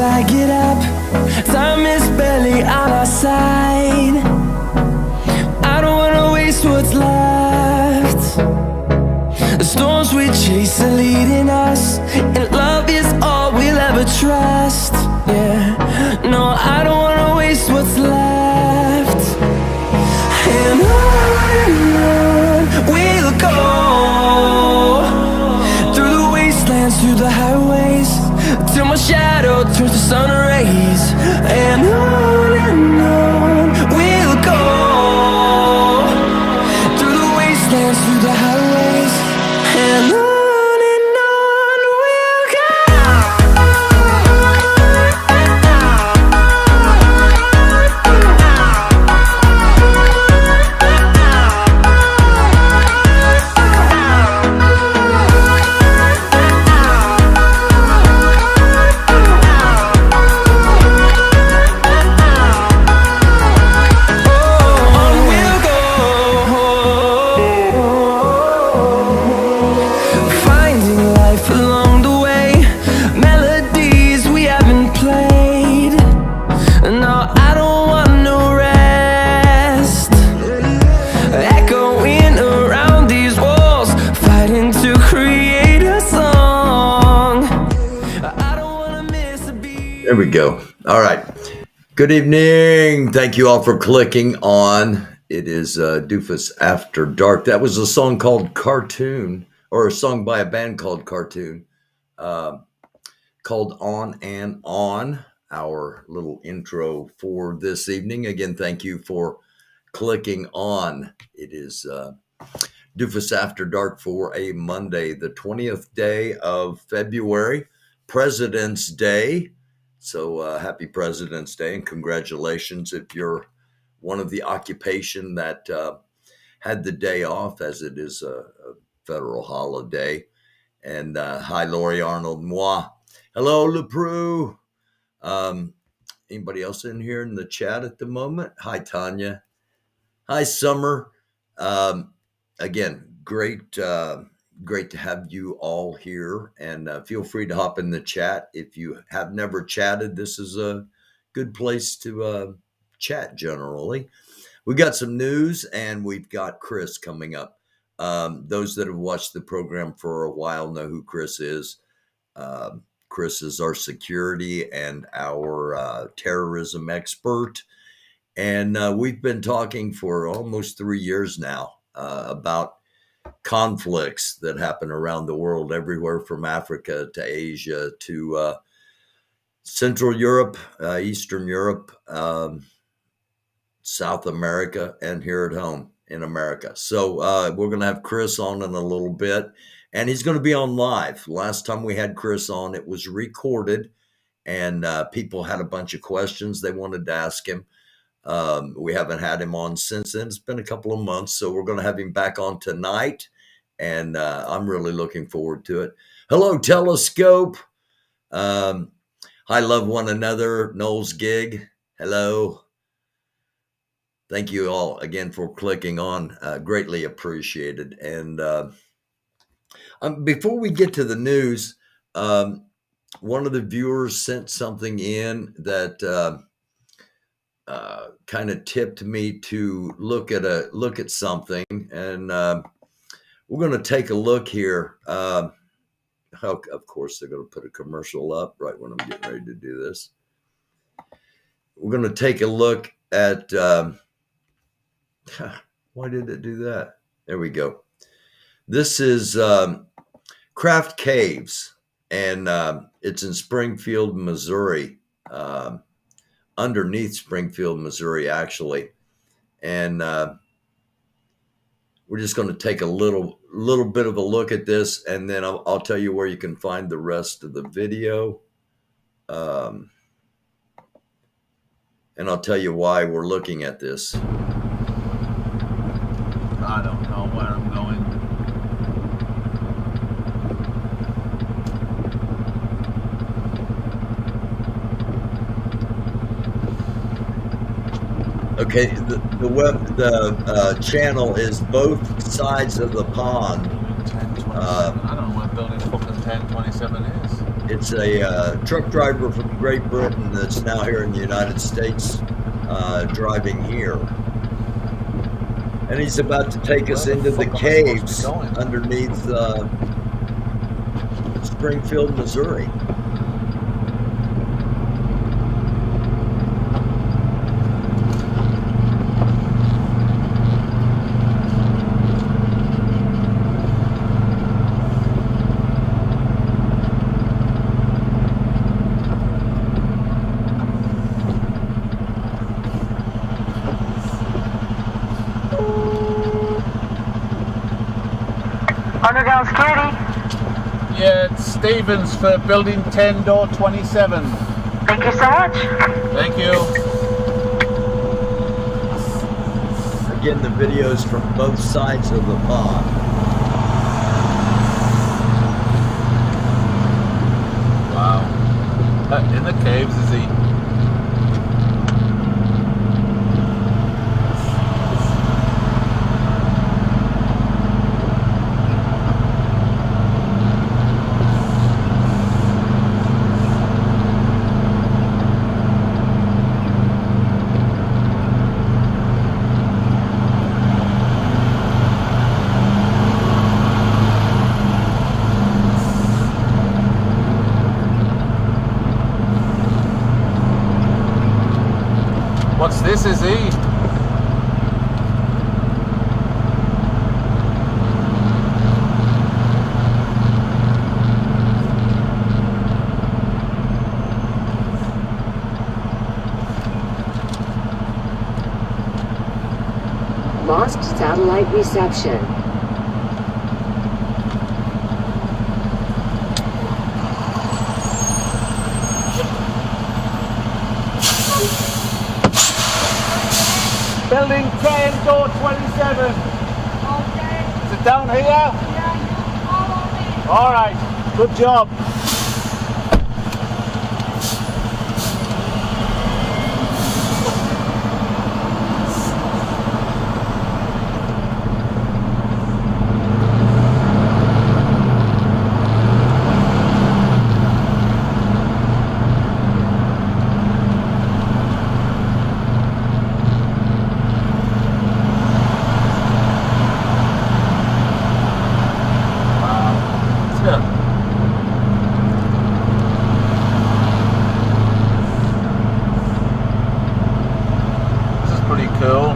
I get up. Time is barely on our side. I don't wanna waste what's left. The storms we chase are leading us, and love is all we'll ever trust. Yeah, no, I don't wanna waste what's left. And on we'll go, through the wastelands, through the highways, till my shadow turns to sun rays. And on we'll go, through the wastelands, through the highways, and on we'll go. There we go. All right. Good evening. Thank you all for clicking on. It is DUFUS After Dark. That was a song called Cartoon, or a song by a band called Cartoon, called On and On, our little intro for this evening. Again, thank you for clicking on. It is DUFUS After Dark for a Monday, the 20th day of February, President's Day. So happy President's Day, and congratulations if you're one of the occupation that had the day off, as it is a federal holiday. And hi, Lori Arnold. Moi. Hello, LePreux. Anybody else in here in the chat at the moment? Hi, Tanya. Hi, Summer. Again, great to have you all here, and feel free to hop in the chat. If you have never chatted, this is a good place to chat generally. We got some news, and we've got Chris coming up. Those that have watched the program for a while know who Chris is. Chris is our security and our terrorism expert, and we've been talking for almost 3 years now about conflicts that happen around the world, everywhere from Africa to Asia to Central Europe, Eastern Europe, South America, and here at home in America. So we're going to have Chris on in a little bit, and he's going to be on live. Last time we had Chris on, it was recorded, and people had a bunch of questions they wanted to ask him. We haven't had him on since then. It's been a couple of months, so we're going to have him back on tonight, and I'm really looking forward to it. Hello, Telescope. Hi, Love One Another. Noel's Gig. Hello. Thank you all again for clicking on. Greatly appreciated. And before we get to the news, one of the viewers sent something in that kind of tipped me to look at something, and we're going to take a look here. Of course, they're going to put a commercial up right when I'm getting ready to do this. We're going to take a look at. Why did it do that? There we go. This is Craft Caves, and it's in Springfield, Missouri. Underneath Springfield, Missouri, actually. And we're just going to take a little bit of a look at this, and then I'll tell you where you can find the rest of the video. And I'll tell you why we're looking at this. I don't know where I'm going. Okay, the channel is both sides of the pond. 1027. I don't know what building fucking 1027 is. It's a truck driver from Great Britain that's now here in the United States, driving here. And he's about to take us Where the into the fuck am I supposed to be caves going? underneath Springfield, Missouri. Underground security. Yeah, it's Stevens for building 10, door 27. Thank you so much. Thank you. Again, the videos from both sides of the pond. Wow. In the caves, is he? What's this, is he? Lost satellite reception. Building 10, door 27. Okay. Is it down here? Yeah, you follow me. All right. Good job. This is pretty cool.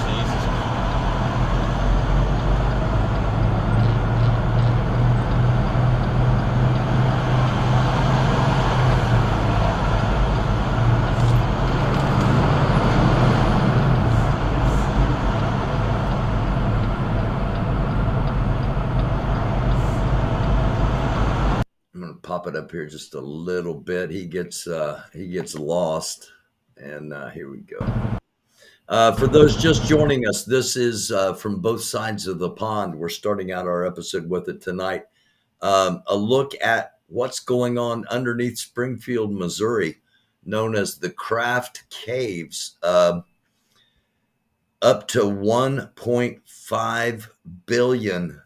Jesus. I'm going to pop it up here just a little bit. He gets lost, and here we go. For those just joining us, this is from both sides of the pond. We're starting out our episode with it tonight. A look at what's going on underneath Springfield, Missouri, known as the Craft Caves. Up to 1.5 billion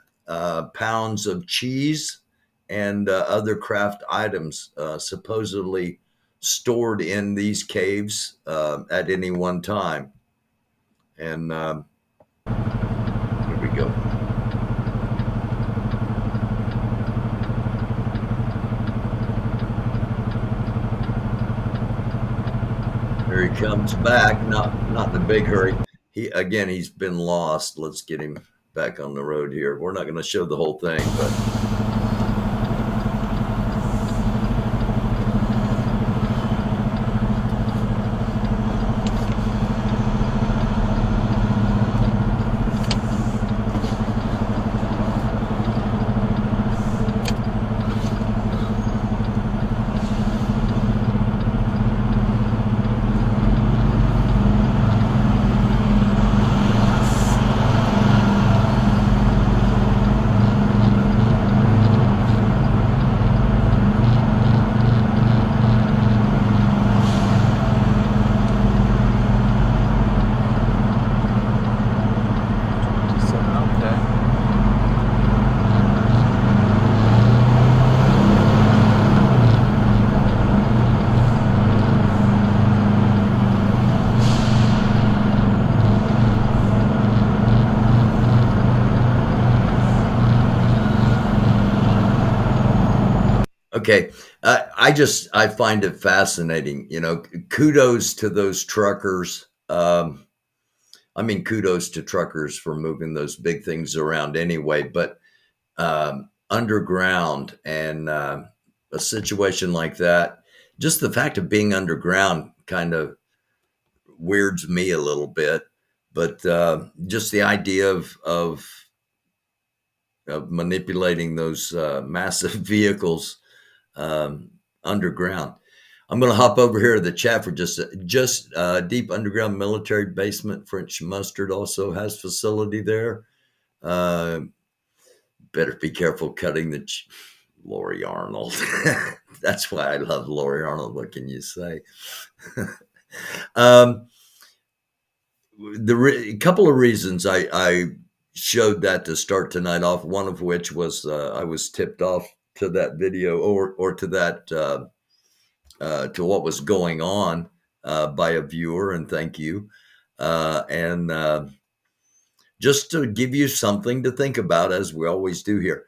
pounds of cheese and other craft items supposedly stored in these caves at any one time. And here we go. Here he comes back, not in a big hurry. He's been lost. Let's get him back on the road here. We're not going to show the whole thing, but Okay. I find it fascinating. Kudos to those truckers. Kudos to truckers for moving those big things around anyway, but underground and a situation like that, just the fact of being underground kind of weirds me a little bit. But just the idea of manipulating those massive vehicles underground. I'm going to hop over here to the chat for just deep underground military basement. French Mustard also has facility there. Better be careful cutting the Lori Arnold. That's why I love Lori Arnold. What can you say? The couple of reasons I showed that to start tonight off. One of which was I was tipped off to that video or to that to what was going on by a viewer, and thank you. And just to give you something to think about, as we always do here.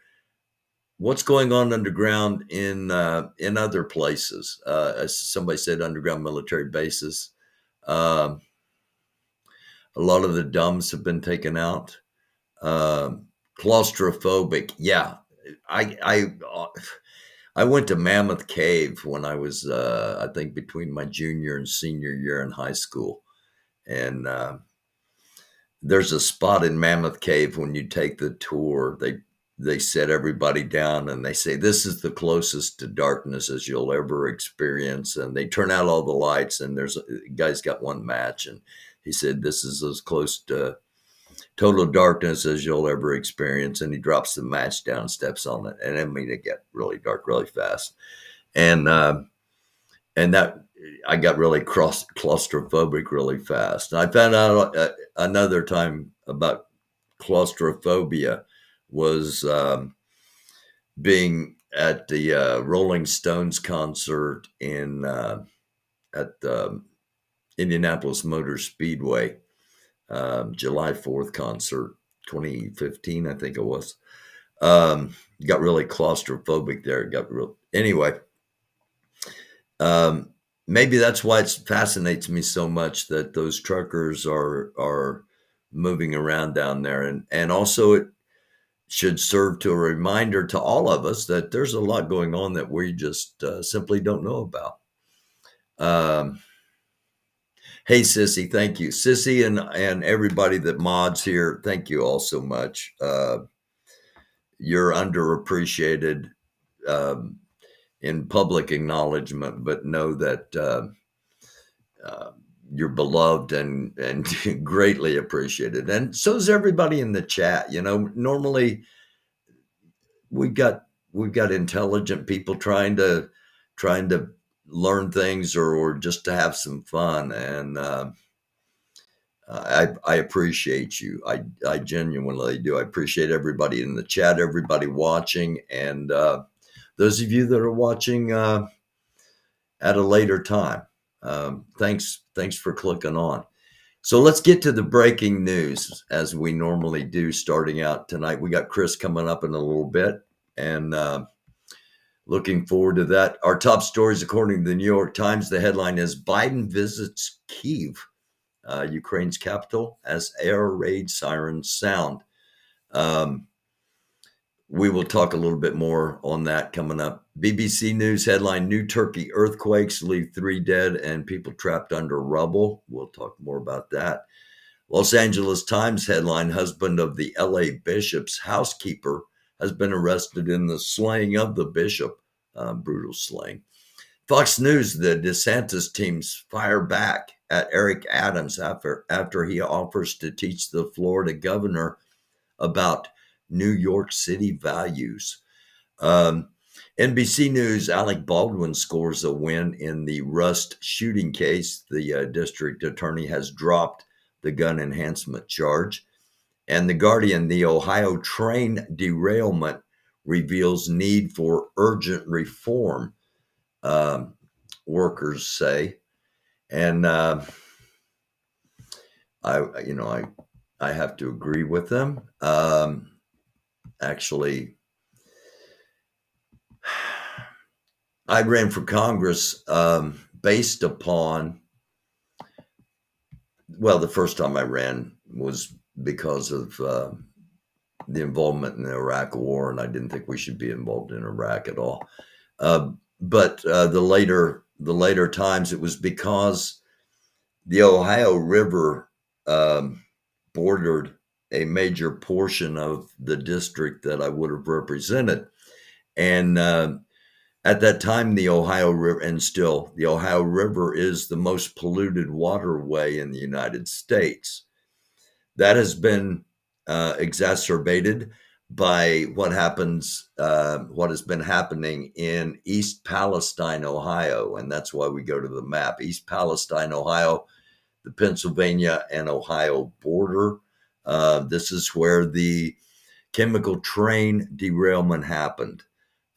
What's going on underground in other places? As somebody said, underground military bases. A lot of the dumbs have been taken out. Claustrophobic. Yeah, I went to Mammoth Cave when I was, I think, between my junior and senior year in high school, and there's a spot in Mammoth Cave when you take the tour. They set everybody down and they say, this is the closest to darkness as you'll ever experience. And they turn out all the lights, and there's a guy's got one match, and he said, this is as close to total darkness as you'll ever experience. And he drops the match down, steps on it, and it get really dark really fast. And that I got really claustrophobic really fast. And I found out another time about claustrophobia was being at the Rolling Stones concert at Indianapolis Motor Speedway, July 4th concert, 2015, I think it was. Got really claustrophobic there. Anyway. Maybe that's why it fascinates me so much that those truckers are moving around down there, and also it should serve to a reminder to all of us that there's a lot going on that we just simply don't know about. Hey, Sissy, thank you. Sissy and everybody that mods here, thank you all so much. You're underappreciated in public acknowledgement, but know that you're beloved and greatly appreciated. And so is everybody in the chat. Normally we've got intelligent people trying to learn things or just to have some fun. And I appreciate you. I genuinely do. I appreciate everybody in the chat, everybody watching, and those of you that are watching at a later time. Thanks for clicking on. So let's get to the breaking news as we normally do starting out tonight. We got Chris coming up in a little bit, and looking forward to that. Our top stories, according to the New York Times, the headline is Biden visits Kyiv, Ukraine's capital, as air raid sirens sound. We will talk a little bit more on that coming up. BBC News headline, New Turkey earthquakes leave 3 dead and people trapped under rubble. We'll talk more about that. Los Angeles Times headline, husband of the LA bishop's housekeeper has been arrested in the slaying of the bishop, brutal slaying. Fox News, the DeSantis teams fire back at Eric Adams after he offers to teach the Florida governor about New York City values. NBC News, Alec Baldwin scores a win in the Rust shooting case. The district attorney has dropped the gun enhancement charge. And The Guardian, the Ohio train derailment reveals need for urgent reform, workers say. And I have to agree with them. Actually, I ran for Congress based upon, well, the first time I ran was because of the involvement in the Iraq War, and I didn't think we should be involved in Iraq at all. But the later times, it was because the Ohio River bordered a major portion of the district that I would have represented. And at that time, the Ohio River, and still, the Ohio River is the most polluted waterway in the United States. That has been exacerbated by what has been happening in East Palestine, Ohio. And that's why we go to the map. East Palestine, Ohio, the Pennsylvania and Ohio border. This is where the chemical train derailment happened.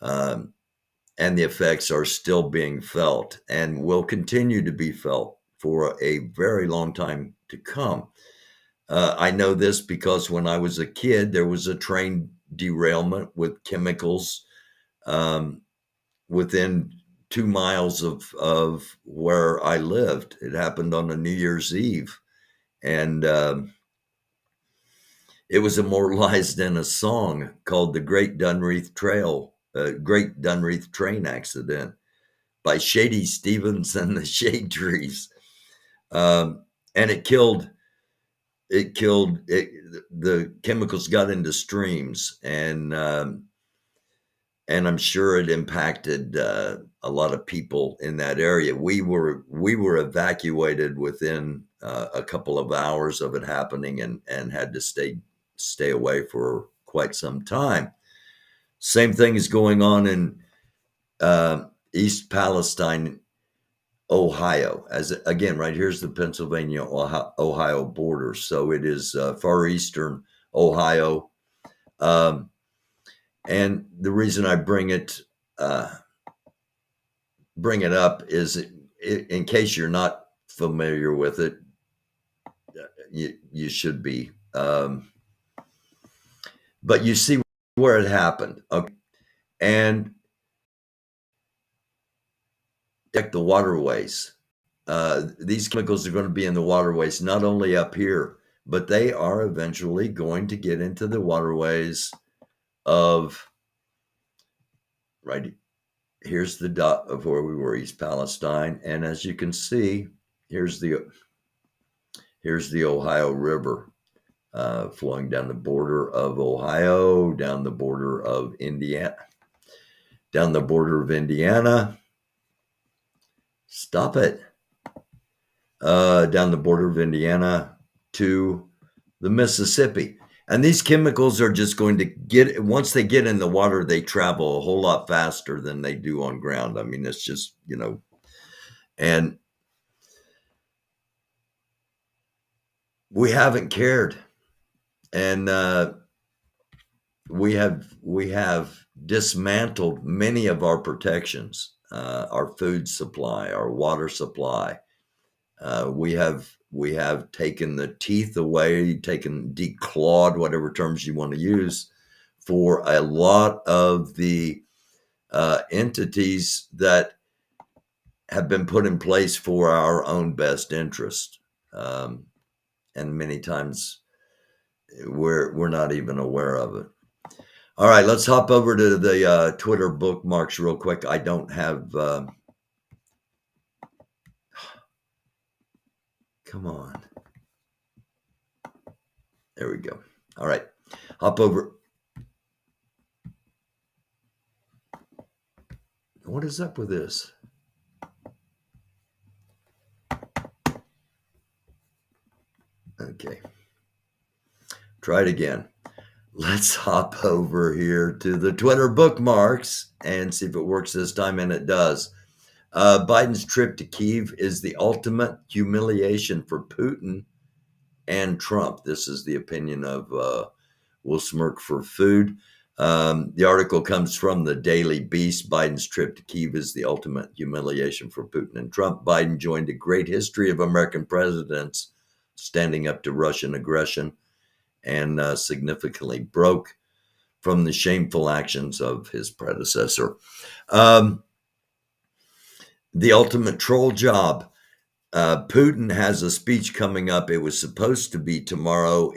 And the effects are still being felt and will continue to be felt for a very long time to come. I know this because when I was a kid, there was a train derailment with chemicals within 2 miles of where I lived. It happened on a New Year's Eve. And it was immortalized in a song called The Great Dunreath Train Accident by Shady Stevens and the Shade Trees. And it killed, the chemicals got into streams, and I'm sure it impacted a lot of people in that area. We were evacuated within a couple of hours of it happening, and had to stay away for quite some time. Same thing is going on in East Palestine, Ohio. As again, right here's the Pennsylvania Ohio border, so it is far eastern Ohio. And the reason I bring it up is in case you're not familiar with it, you should be. But you see where it happened, okay? And check the waterways. These chemicals are going to be in the waterways, not only up here, but they are eventually going to get into the waterways of, right, here's the dot of where we were, East Palestine. And as you can see, here's the Ohio River flowing down the border of Ohio, down the border of Indiana. Stop it. Down the border of Indiana to the Mississippi. And these chemicals are just going to once they get in the water, they travel a whole lot faster than they do on ground. I mean, it's just, and we haven't cared. And we have dismantled many of our protections, our food supply, our water supply. We have taken the teeth away, declawed, whatever terms you want to use, for a lot of the entities that have been put in place for our own best interest. And many times we're not even aware of it. All right, let's hop over to the Twitter bookmarks real quick. I don't have... come on. There we go. All right, hop over. What is up with this? Okay. Try it again. Let's hop over here to the Twitter bookmarks and see if it works this time, and it does. Biden's trip to Kyiv is the ultimate humiliation for Putin and Trump. This is the opinion of Will Smirk for Food. The article comes from the Daily Beast. Biden's trip to Kyiv is the ultimate humiliation for Putin and Trump. Biden joined a great history of American presidents standing up to Russian aggression, and significantly broke from the shameful actions of his predecessor. the ultimate troll job. Putin has a speech coming up. It was supposed to be tomorrow.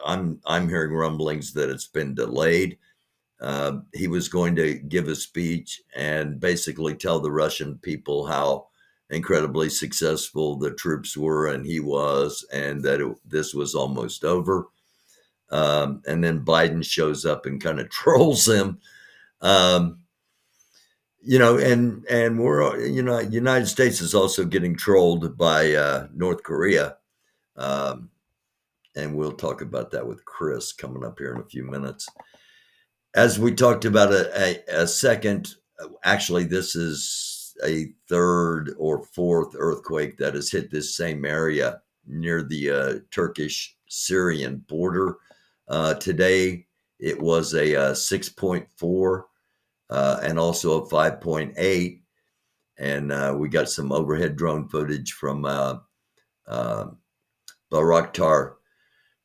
I'm hearing rumblings that it's been delayed. He was going to give a speech and basically tell the Russian people how incredibly successful the troops were and he was, and that this was almost over. And then Biden shows up and kind of trolls him. And we're, United States is also getting trolled by North Korea. And we'll talk about that with Chris coming up here in a few minutes. As we talked about a second, actually, this is a third or fourth earthquake that has hit this same area near the Turkish-Syrian border. Today, it was a 6.4 and also a 5.8. And we got some overhead drone footage from Bayraktar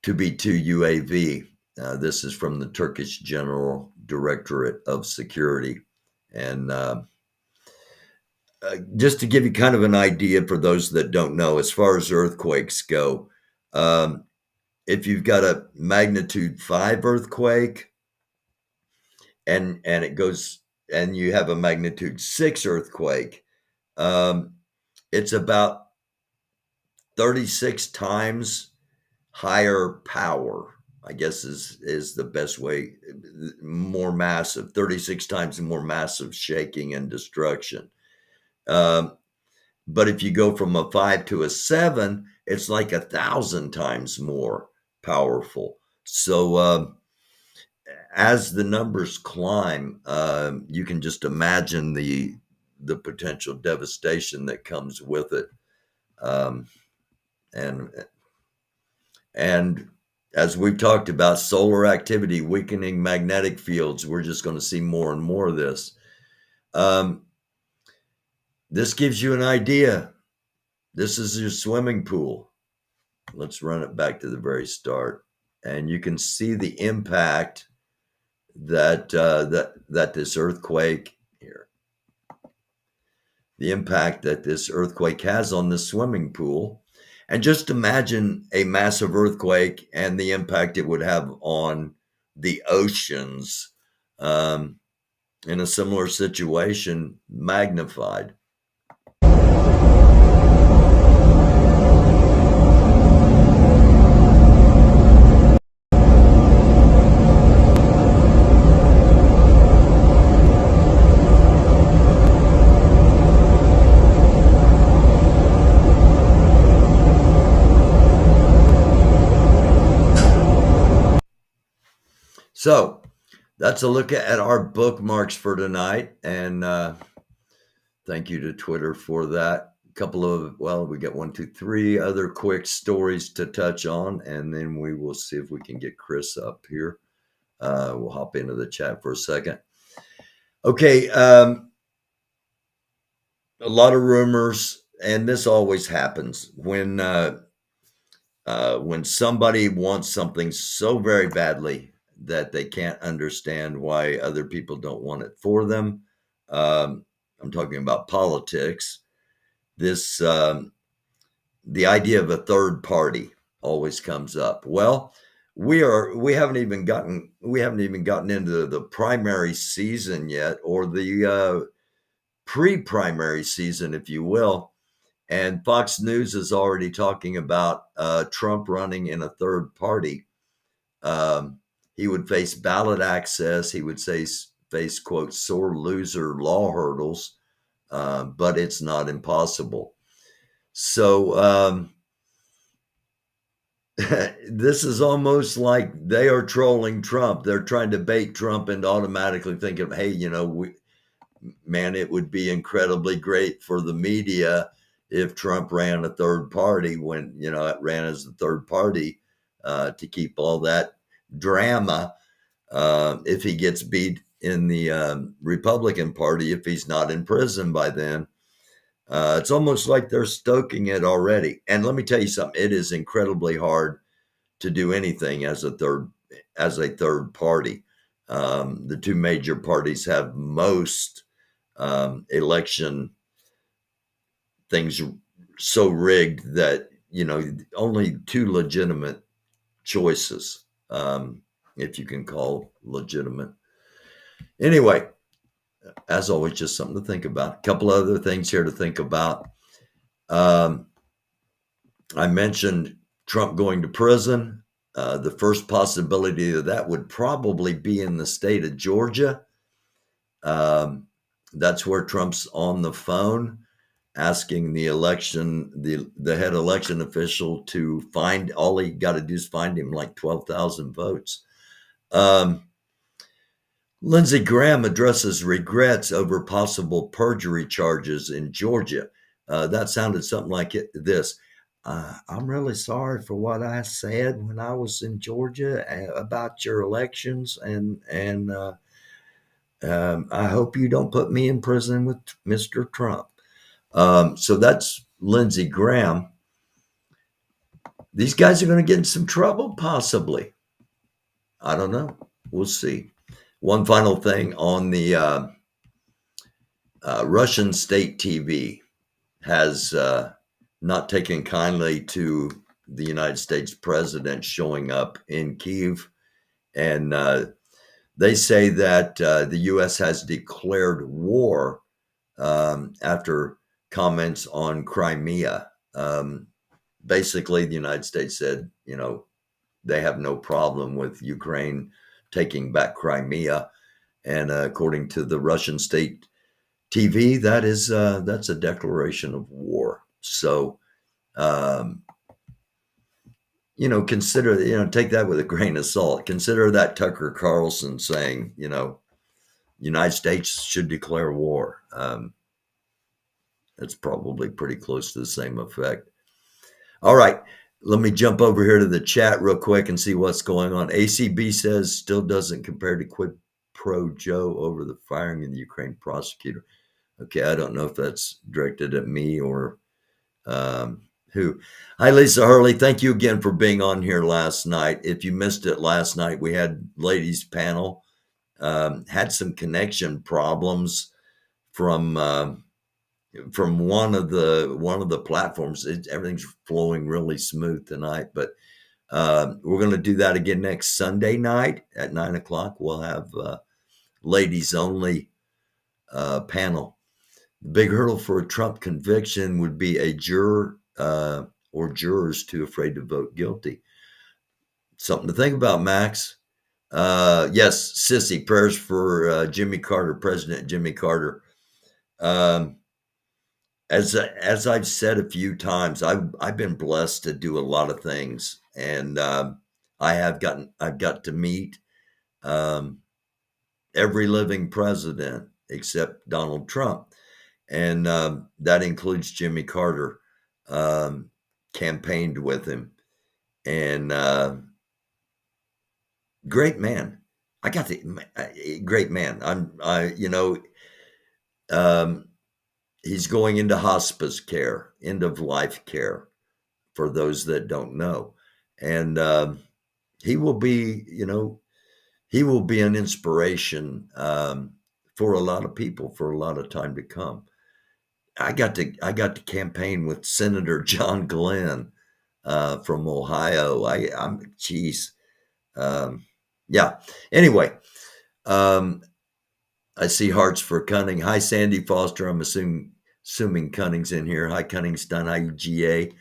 2B2 UAV. This is from the Turkish General Directorate of Security. And just to give you kind of an idea for those that don't know, as far as earthquakes go, if you've got a magnitude 5 earthquake and it goes, and you have a magnitude 6 earthquake, it's about 36 times higher power, I guess is the best way, more massive, 36 times more massive shaking and destruction. But if you go from a 5 to a 7, it's like 1,000 times more powerful. So as the numbers climb, you can just imagine the potential devastation that comes with it. And as we've talked about, solar activity, weakening magnetic fields, we're just going to see more and more of this. This gives you an idea. This is your swimming pool. Let's run it back to the very start. And you can see the impact that this earthquake here, the impact that this earthquake has on the swimming pool. And just imagine a massive earthquake and the impact it would have on the oceans in a similar situation, magnified. So that's a look at our bookmarks for tonight. And thank you to Twitter for that. A couple of, we got 1, 2, 3 other quick stories to touch on. And then we will see if we can get Chris up here. We'll hop into the chat for a second. Okay. A lot of rumors, and this always happens when somebody wants something so very badly that they can't understand why other people don't want it for them. I'm talking about politics. This, the idea of a third party always comes up. Well, we haven't even gotten into the primary season yet, or the pre-primary season, if you will. And Fox News is already talking about Trump running in a third party. He would face ballot access. He would face, quote, sore loser law hurdles, but it's not impossible. So this is almost like they are trolling Trump. They're trying to bait Trump into automatically thinking, hey, it would be incredibly great for the media if Trump ran a third party when, it ran as a third party to keep all that drama if he gets beat in the Republican Party, if he's not in prison by then. It's almost like they're stoking it already. And let me tell you something, it is incredibly hard to do anything as a third party. The two major parties have most election things so rigged that, only two legitimate choices, if you can call legitimate. Anyway, as always, just something to think about. A couple other things here to think about. I mentioned Trump going to prison. The first possibility of that would probably be in the state of Georgia. That's where Trump's on the phone asking the head election official to find, all he got to do is find him like 12,000 votes. Lindsey Graham addresses regrets over possible perjury charges in Georgia. That sounded something like this. I'm really sorry for what I said when I was in Georgia about your elections, and I hope you don't put me in prison with Mr. Trump. So that's Lindsey Graham. These guys are going to get in some trouble, possibly. I don't know. We'll see. One final thing on the Russian state TV has not taken kindly to the United States president showing up in Kyiv. And they say that the U.S. has declared war after comments on Crimea. Basically, the United States said, they have no problem with Ukraine taking back Crimea. And according to the Russian state TV, that's a declaration of war. So, consider, take that with a grain of salt. Consider that Tucker Carlson saying, United States should declare war. That's probably pretty close to the same effect. All right, let me jump over here to the chat real quick and see what's going on. ACB says still doesn't compare to quid pro Joe over the firing of the Ukraine prosecutor. Okay, I don't know if that's directed at me or who. Hi, Lisa Hurley. Thank you again for being on here last night. If you missed it last night, we had ladies panel. Had some connection problems from one of the platforms. Everything's flowing really smooth tonight, but we're going to do that again next Sunday night at 9:00. We'll have ladies only panel. The big hurdle for a Trump conviction would be a juror or jurors too afraid to vote guilty. Something to think about, Max. Yes, Sissy, prayers for Jimmy Carter, President Jimmy Carter. As I've said a few times, I've been blessed to do a lot of things, and I've got to meet every living president except Donald Trump, and that includes Jimmy Carter. Campaigned with him, and great man. I got the great man. He's going into hospice care, end of life care, for those that don't know. And he will be an inspiration for a lot of people for a lot of time to come. I got to campaign with Senator John Glenn from Ohio. Yeah. Anyway, I see hearts for Cunning. Hi, Sandy Foster. I'm assuming Cunning's in here. Hi, Cunningston. Hi, GA.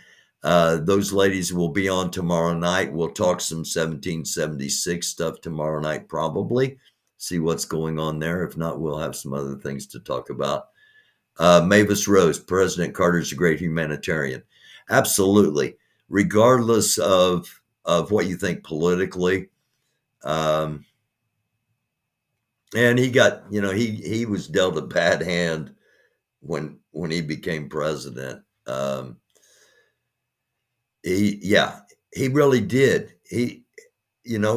Those ladies will be on tomorrow night. We'll talk some 1776 stuff tomorrow night, probably. See what's going on there. If not, we'll have some other things to talk about. Mavis Rose, President Carter's a great humanitarian. Absolutely. Regardless of what you think politically. And he got, he was dealt a bad hand when he became president. He really did. He let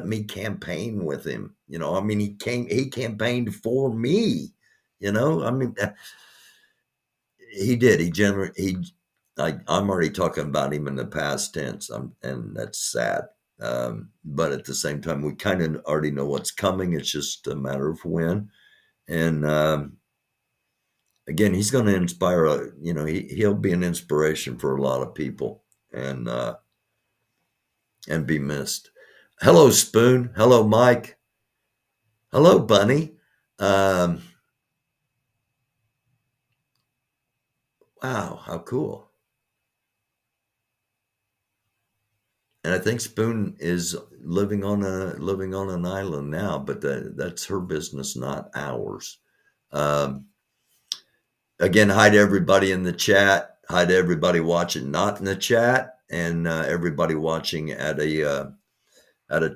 me campaign with him. He campaigned for me, he did. I'm already talking about him in the past tense. And that's sad. But at the same time, we kind of already know what's coming. It's just a matter of when. And again, he's going to inspire. He'll be an inspiration for a lot of people, and be missed. Hello, Spoon. Hello, Mike. Hello, Bunny. Wow, how cool. And I think Spoon is living on an island now, but that's her business, not ours. Again, hi to everybody in the chat. Hi to everybody watching not in the chat, and everybody watching at a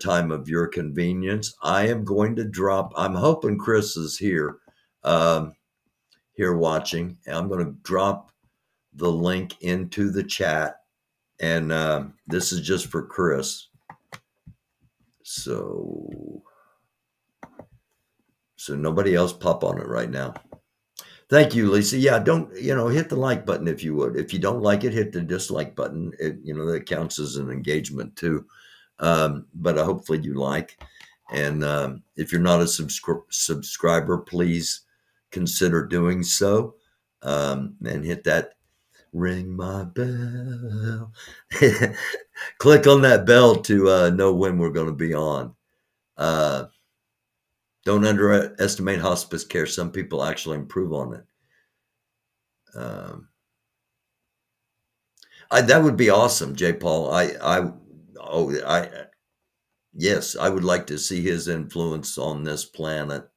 time of your convenience. I am going to drop. I'm hoping Chris is here watching. I'm going to drop the link into the chat. And this is just for Chris. So nobody else pop on it right now. Thank you, Lisa. Yeah, don't, hit the like button if you would. If you don't like it, hit the dislike button. That counts as an engagement too. But hopefully you like. And if you're not a subscriber, please consider doing so. And hit that ring my bell. Click on that bell to know when we're going to be on. Don't underestimate hospice care. Some people actually improve on it. That would be awesome, J. Paul. Yes, I would like to see his influence on this planet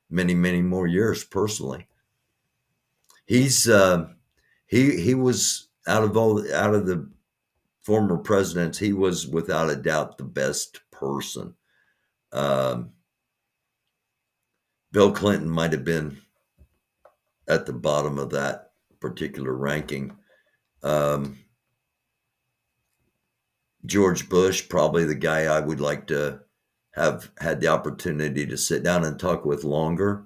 many, many more years. Personally, he's he was out of the former presidents, he was without a doubt the best person. Bill Clinton might have been at the bottom of that particular ranking. George Bush, probably the guy I would like to have had the opportunity to sit down and talk with longer.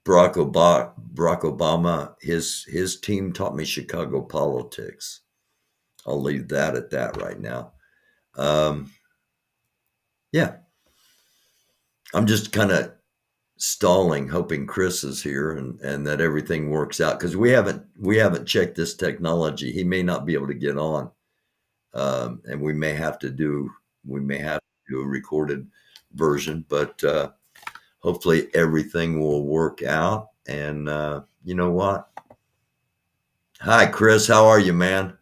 Barack Obama, his team taught me Chicago politics. I'll leave that at that right now. Yeah. I'm just kind of stalling, hoping Chris is here and that everything works out, because we haven't checked this technology. He may not be able to get on, and we may have to do a recorded version, but hopefully everything will work out. And you know what? Hi, Chris. How are you, man?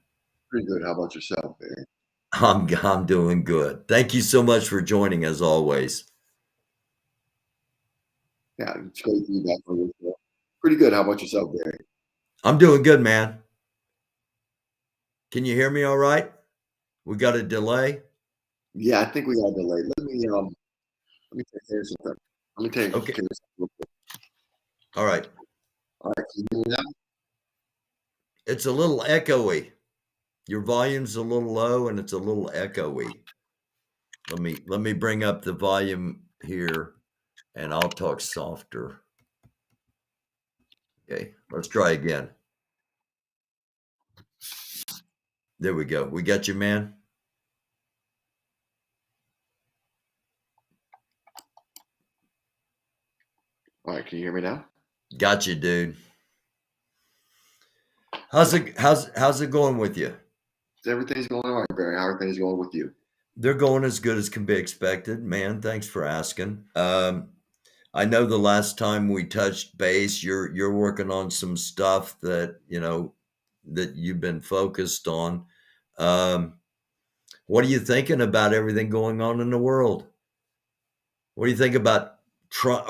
Pretty good. How about yourself, Barry? I'm doing good. Thank you so much for joining, as always. Yeah, it's great to be back on the show. Pretty good. How about yourself, Barry? I'm doing good, man. Can you hear me all right? We got a delay? Yeah, I think we got a delay. Let me take care of something. Let me take care of something real quick. All right. All right, can you hear me now? It's a little echoey. Your volume's a little low and it's a little echoey. Let me bring up the volume here and I'll talk softer. Okay, let's try again. There we go. We got you, man. All right, can you hear me now? Got you, dude. How's it going with you? Everything's going all right, Barry. How are things going with you? They're going as good as can be expected, man. Thanks for asking. I know the last time we touched base, you're working on some stuff that that you've been focused on. What are you thinking about everything going on in the world? What do you think about Trump?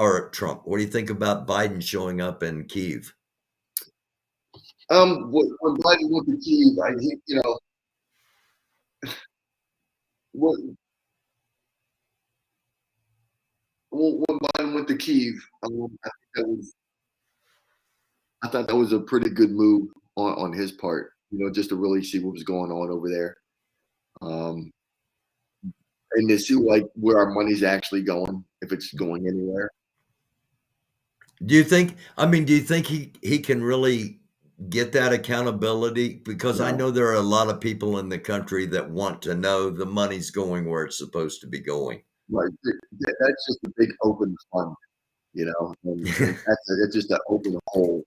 What do you think about Biden showing up in Kyiv? When Biden went to Kyiv, I think when Biden went to Kyiv, I thought that was a pretty good move on his part. Just to really see what was going on over there, and to see where our money's actually going, if it's going anywhere. Do you think he can really get that accountability? Because I No. know there are a lot of people in the country that want to know the money's going where it's supposed to be going. Right. That's just a big open fund, and it's just an open hole.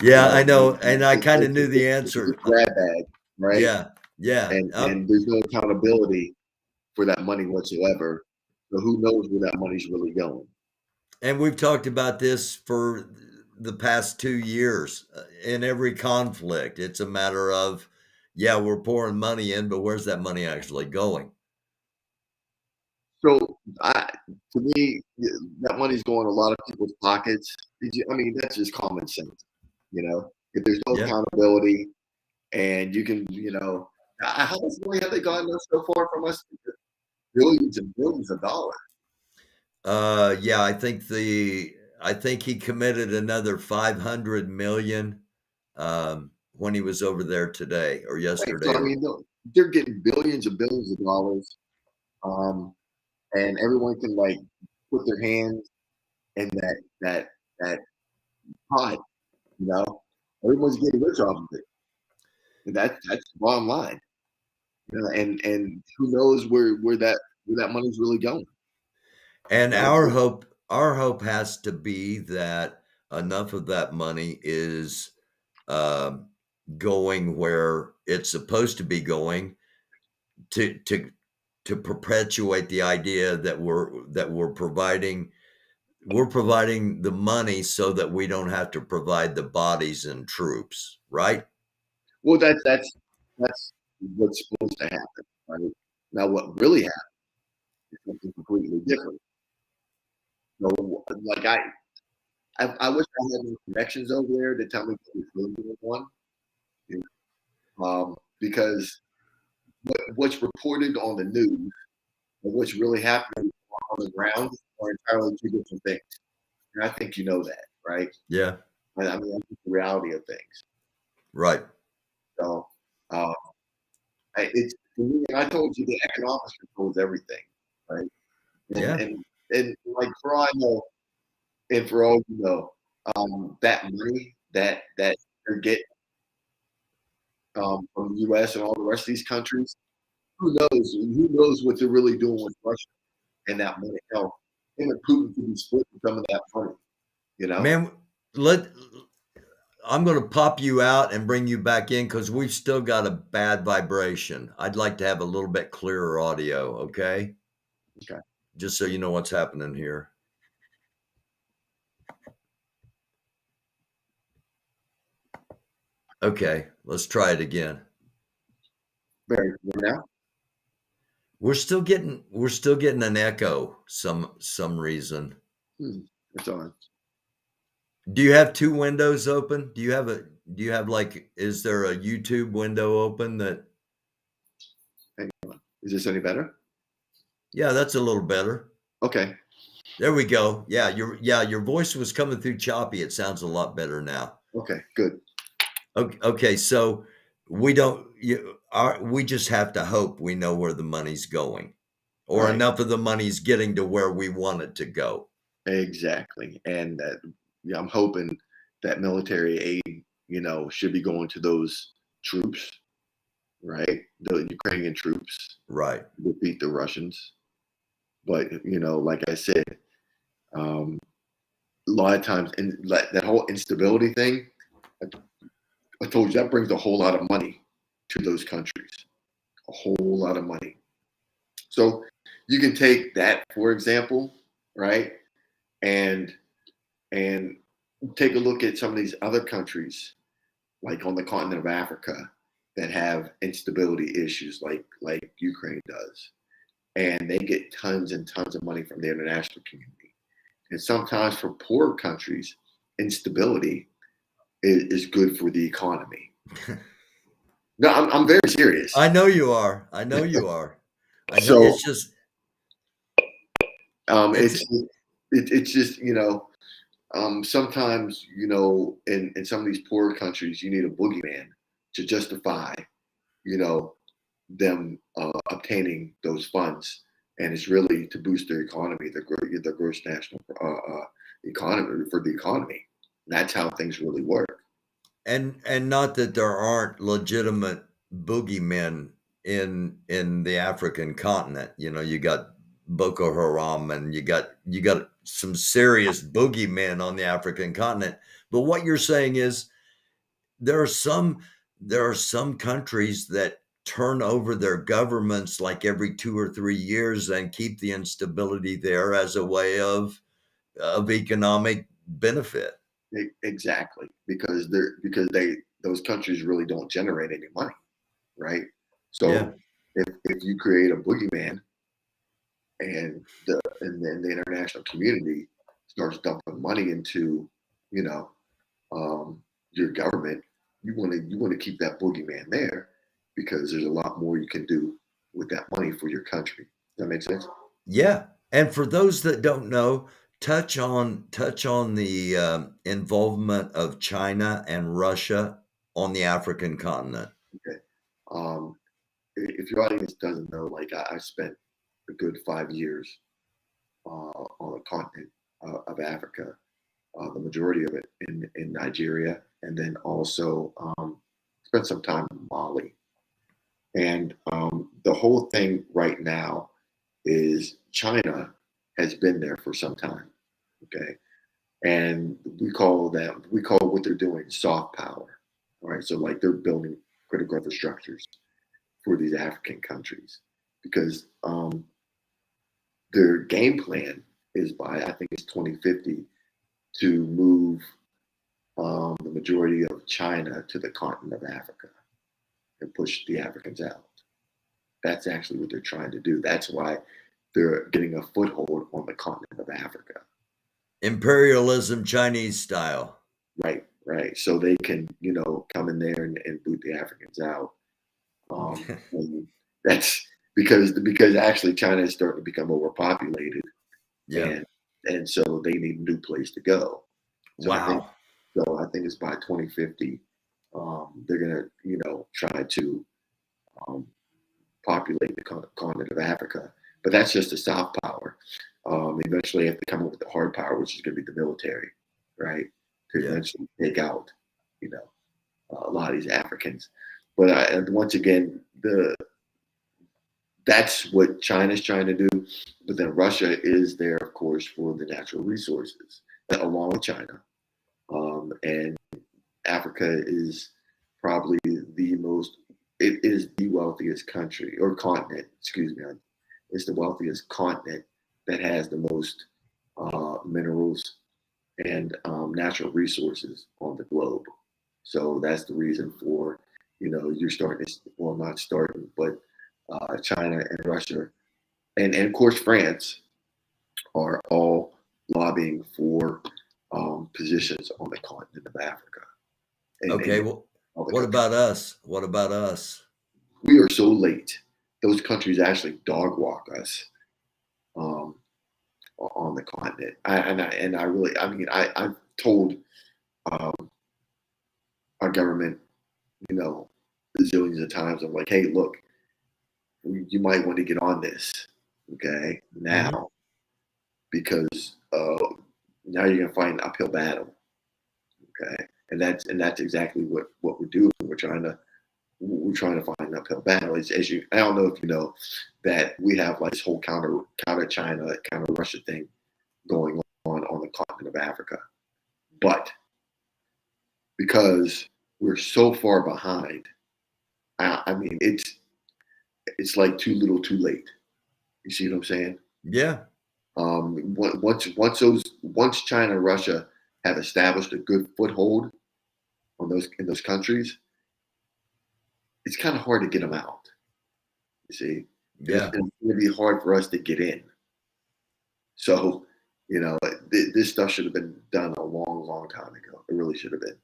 Yeah, I know, and I kind of It's knew the it's a answer. grab bag, right? Yeah, yeah. And there's no accountability for that money whatsoever. So who knows where that money's really going? And we've talked about this for the past 2 years. In every conflict, it's a matter of, yeah, we're pouring money in, but where's that money actually going? So to me, that money's going a lot of people's pockets. I mean, that's just common sense. If there's no Yeah. accountability, and you can, how much money have they gotten so far from us? Billions and billions of dollars. Yeah, I think he committed another 500 million when he was over there today or Right. yesterday. So I mean, they're getting billions and billions of dollars, and everyone can like put their hands in that pot. Everyone's getting rich off of it. And that's the bottom line. And who knows where that money's really going. And Right. our hope has to be that enough of that money is going where it's supposed to be going to perpetuate the idea that we're providing the money so that we don't have to provide the bodies and troops, right? Well, that's what's supposed to happen, right? Now, what really happened is something completely different. So, like I wish I had more connections over there to tell me what was really going on, because what's reported on the news and what's really happening on the ground are entirely two different things. And I think you know that, right? Yeah, I mean, that's the reality of things. right. So, it's for me. And I told you the economics controls everything, right? Yeah. And like for all I know, and for all you know, that money that they're getting from the U.S. and all the rest of these countries, who knows? Who knows what they're really doing with Russia and that money? Him and Putin could be splitting some of that money. Man, I'm going to pop you out and bring you back in because we've still got a bad vibration. I'd like to have a little bit clearer audio, okay? Okay. Just so you know what's happening here. Okay, let's try it again. Very good now. We're still getting an echo some reason. It's on. Do you have two windows open? Do you have like, is there a YouTube window open that? Hang on. Is this any better? Yeah, that's a little better. Okay. There we go. Yeah, your voice was coming through choppy. It sounds a lot better now. Okay. Good. Okay, so we just have to hope we know where the money's going, or Right. enough of the money's getting to where we want it to go. Exactly. And I'm hoping that military aid, should be going to those troops, right? The Ukrainian troops, Right. to defeat the Russians. But like I said, a lot of times, and that whole instability thing, I told you that brings a whole lot of money to those countries, a whole lot of money. So you can take that, for example, right, and take a look at some of these other countries, like on the continent of Africa, that have instability issues, like Ukraine does, and they get tons and tons of money from the international community. And sometimes for poor countries, instability is good for the economy. No, I'm very serious. I know you are. I know you are. I know So it's just it's just sometimes in some of these poorer countries you need a boogeyman to justify them obtaining those funds, and it's really to boost their economy, the gross national economy for the economy. That's how things really work. And not that there aren't legitimate boogeymen in the African continent. You know, you got Boko Haram, and you got some serious boogeymen on the African continent. But what you're saying is there are some there are some countries that turn over their governments like every 2 or 3 years and keep the instability there as a way of economic benefit. Exactly, because those countries really don't generate any money, right? Yeah. So if you create a boogeyman and then the international community starts dumping money into, you know, your government, you want to keep that boogeyman there because there's a lot more you can do with that money for your country. Does that make sense? Yeah, and for those that don't know, touch on the involvement of China and Russia on the African continent. Okay. Um, if your audience doesn't know, like I spent a good 5 years on the continent of Africa, the majority of it in Nigeria, and then also spent some time in Mali. And the whole thing right now is China has been there for some time, okay? And we call what they're doing soft power, all right? So like they're building critical infrastructures for these African countries because their game plan is by, I think it's 2050, to move the majority of China to the continent of Africa and push the Africans out. That's actually what they're trying to do. That's why they're getting a foothold on the continent of Africa. Imperialism, Chinese style. Right, right. So they can, come in there and boot the Africans out. And that's because actually China is starting to become overpopulated. Yeah. And so they need a new place to go. So Wow. I think it's by 2050, they're gonna, try to populate the continent of Africa. But that's just the soft power. Eventually, they have to come up with the hard power, which is going to be the military, right? To Yeah. eventually take out, a lot of these Africans. But once again, that's what China's trying to do. But then Russia is there, of course, for the natural resources, along with China. And Africa is probably it is the wealthiest country or continent, excuse me. It's the wealthiest continent that has the most minerals and natural resources on the globe. So that's the reason for, you're starting to, well, not starting, but China and Russia and of course France are all lobbying for positions on the continent of Africa. Okay. Well, what about us? What about us? We are so late. Those countries actually dog walk us on the continent. I've told our government, bazillions of times. I'm like, hey, look, you might want to get on this, okay, now, because now you're gonna fight an uphill battle, okay, and that's exactly what we're doing. We're trying to find an uphill battle. I don't know if you know that we have like this whole counter China, counter Russia thing going on the continent of Africa, but because we're so far behind, I mean, it's like too little, too late. You see what I'm saying? Yeah. Once China and Russia have established a good foothold in those countries, it's kind of hard to get them out. You see? Yeah. It's going to be hard for us to get in. So, this stuff should have been done a long, long time ago. It really should have been.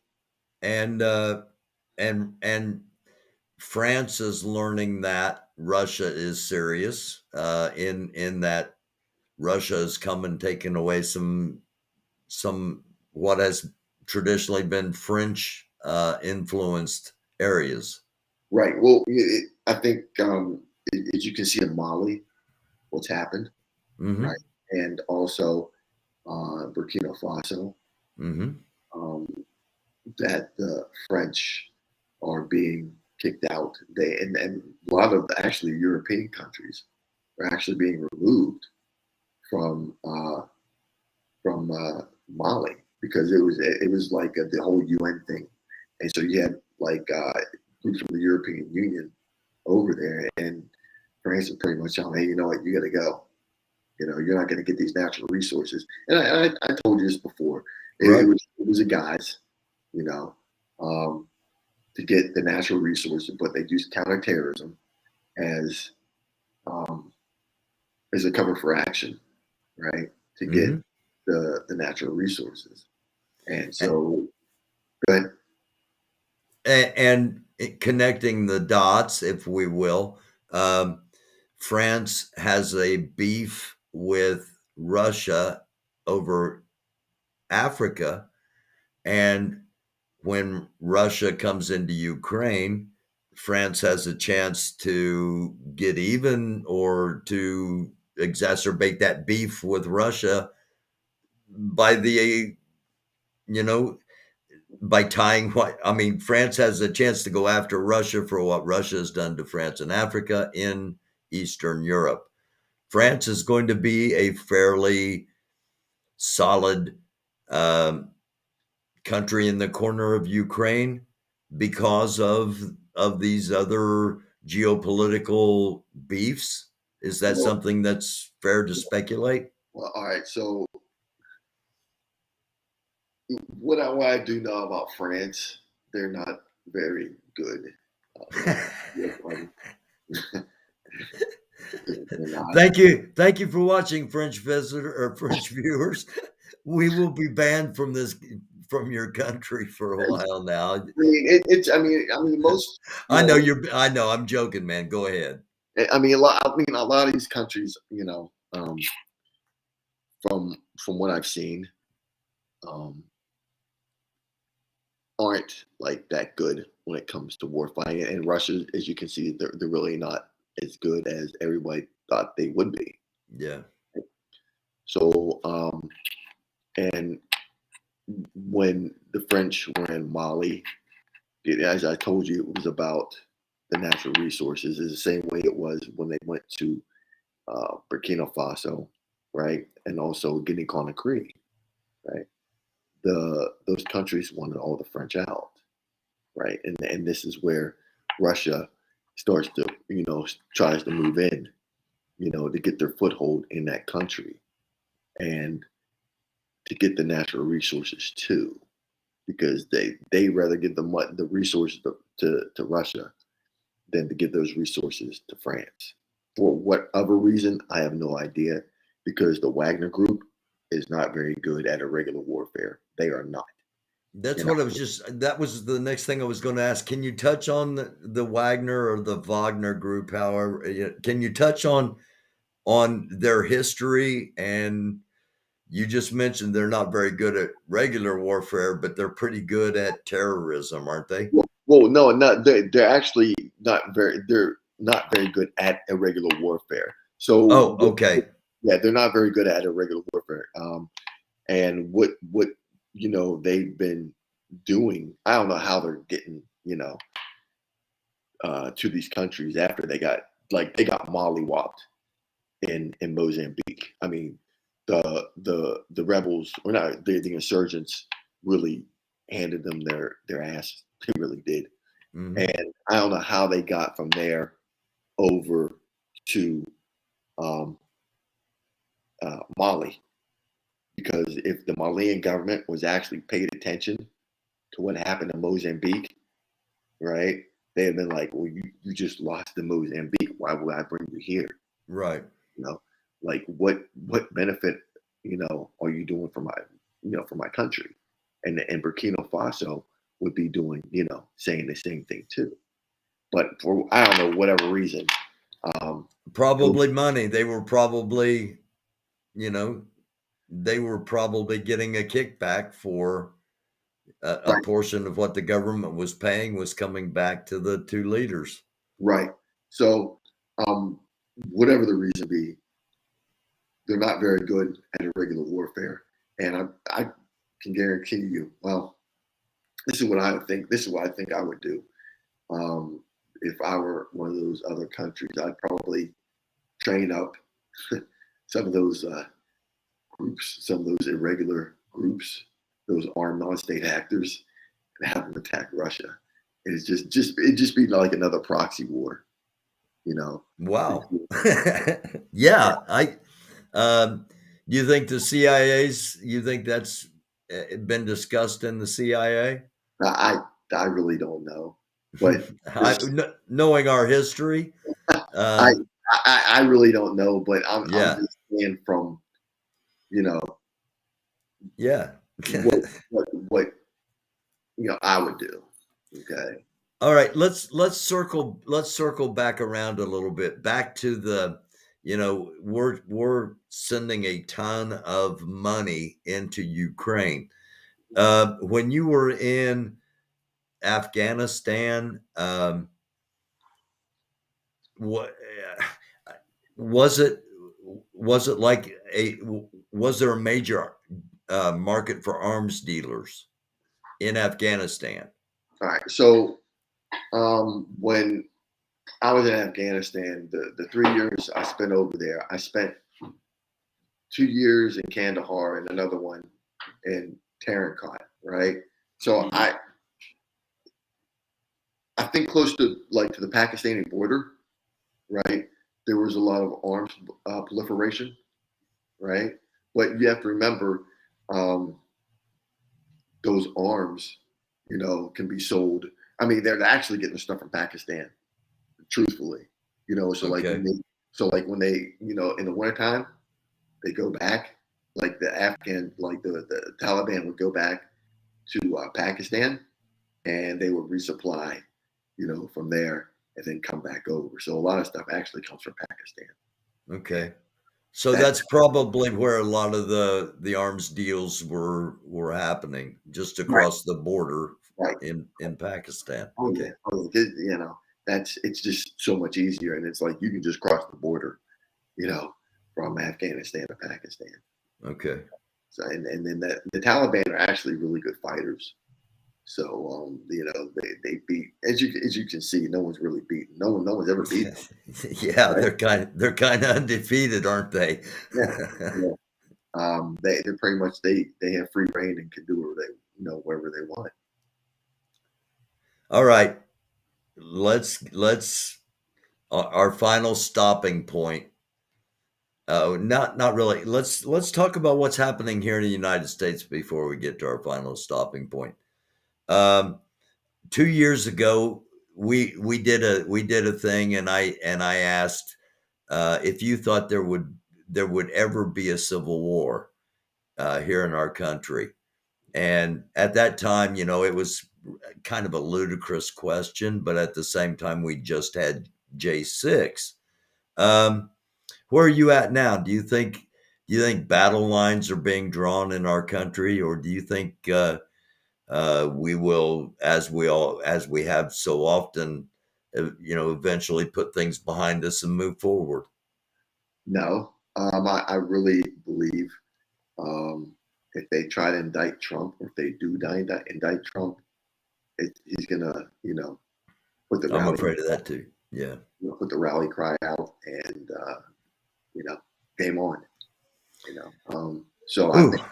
And France is learning that Russia is serious, in that Russia has come and taken away some what has traditionally been French influenced areas. Right. Well, I think as you can see in Mali, what's happened, Mm-hmm. right, and also Burkina Faso. Mm-hmm. that the French are being kicked out. And a lot of actually European countries are actually being removed from Mali because it was like the whole UN thing, and so you had like groups from the European Union over there, and France is pretty much telling, hey, you know what, you got to go. You know, you're not going to get these natural resources. And I told you this before. Right. It was a guise, you know, to get the natural resources, but they used counterterrorism as as a cover for action, right? To get the natural resources. And so, go ahead. And connecting the dots, if we will, France has a beef with Russia over Africa. And when Russia comes into Ukraine, France has a chance to get even or to exacerbate that beef with Russia by by tying France has a chance to go after Russia for what Russia has done to France and Africa in Eastern Europe. France is going to be a fairly solid country in the corner of Ukraine because of these other geopolitical beefs. Is that something that's fair to speculate? Well, all right. So what I do know about France, they're not very good. Thank you for watching, French visitor or French viewers. We will be banned from your country for a while now. I mean, most. I know. I'm joking, man. Go ahead. I mean, a lot of these countries, from what I've seen, aren't like that good when it comes to war fighting. And Russia, as you can see, they're really not as good as everybody thought they would be. Yeah. So, and when the French were in Mali, as I told you, it was about the natural resources. It's the same way it was when they went to Burkina Faso, right? And also Guinea-Conakry, right? Those countries wanted all the French out, right? And this is where Russia starts to, tries to move in, to get their foothold in that country and to get the natural resources too, because they rather give the resources to Russia than to give those resources to France. For what other reason, I have no idea, because the Wagner Group is not very good at irregular warfare. They are not. That's what that was the next thing I was going to ask. Can you touch on the Wagner or the Wagner Group? However, can you touch on their history? And you just mentioned they're not very good at regular warfare, but they're pretty good at terrorism, aren't they? Well, no, they're actually not very. They're not very good at irregular warfare. So, okay. Yeah, they're not very good at irregular warfare. And what they've been doing, I don't know how they're getting, to these countries after they got mollywopped in Mozambique. I mean, the rebels, or not, the insurgents really handed them their ass. They really did. Mm-hmm. And I don't know how they got from there over to Mali, because if the Malian government was actually paid attention to what happened in Mozambique, right, they have been like, well, you just lost to Mozambique. Why would I bring you here? Right. Like what benefit, are you doing for my country? And Burkina Faso would be doing, saying the same thing too. But for, I don't know, whatever reason. Probably money. They were probably, they were probably getting a kickback for a portion of what the government was paying was coming back to the two leaders. Right. So, whatever the reason be, they're not very good at irregular warfare. And I can guarantee you, well, this is what I think. This is what I think I would do. If I were one of those other countries, I'd probably train up some of those groups, some of those irregular groups, those armed non-state actors, and have them attack Russia. And it's it'd just be like another proxy war, you know. Wow. Yeah, you think the CIA's, you think that's been discussed in the CIA? I really don't know, but Knowing our history, I, I really don't know, but I'm yeah, just saying from, you know, yeah. what I would do. Okay. All right, let's circle back around a little bit, back to the, we're sending a ton of money into Ukraine. When you were in Afghanistan, what was it? Was it like was there a major market for arms dealers in Afghanistan? All right. So when I was in Afghanistan, the 3 years I spent over there, I spent 2 years in Kandahar and another one in Tarankot, right? So I think close to the Pakistani border, right? There was a lot of arms proliferation, right? But you have to remember, those arms, can be sold. I mean, they're actually getting the stuff from Pakistan, truthfully, So Okay. when they, in the wintertime, they go back, like the Afghan, like the Taliban would go back to Pakistan, and they would resupply, from there and then come back over. So a lot of stuff actually comes from Pakistan. Okay. So That, that's probably where a lot of the arms deals were happening, just right, across the border right. in Pakistan. Oh Okay. yeah, it's just so much easier, and it's like you can just cross the border, from Afghanistan to Pakistan. Okay. So and then the Taliban are actually really good fighters. So they beat, as you can see, no one's really beaten. No one's ever beaten them. Yeah, Right? they're kind of undefeated, aren't they? Yeah, yeah. They're pretty much they have free reign and can do wherever they want. All right. Let's our final stopping point. Not really. Let's talk about what's happening here in the United States before we get to our final stopping point. 2 years ago, we did a thing, and I asked if you thought there would ever be a civil war here in our country. And at that time, it was kind of a ludicrous question, but at the same time, we just had J6. Where are you at now? Do you think battle lines are being drawn in our country, or do you think we will, as we have so often, eventually put things behind us and move forward? No, I really believe, if they try to indict Trump, or if they do indict Trump, he's gonna, put the I'm rally, afraid of that too. Yeah. put the rally cry out, and game on. So I Ooh. think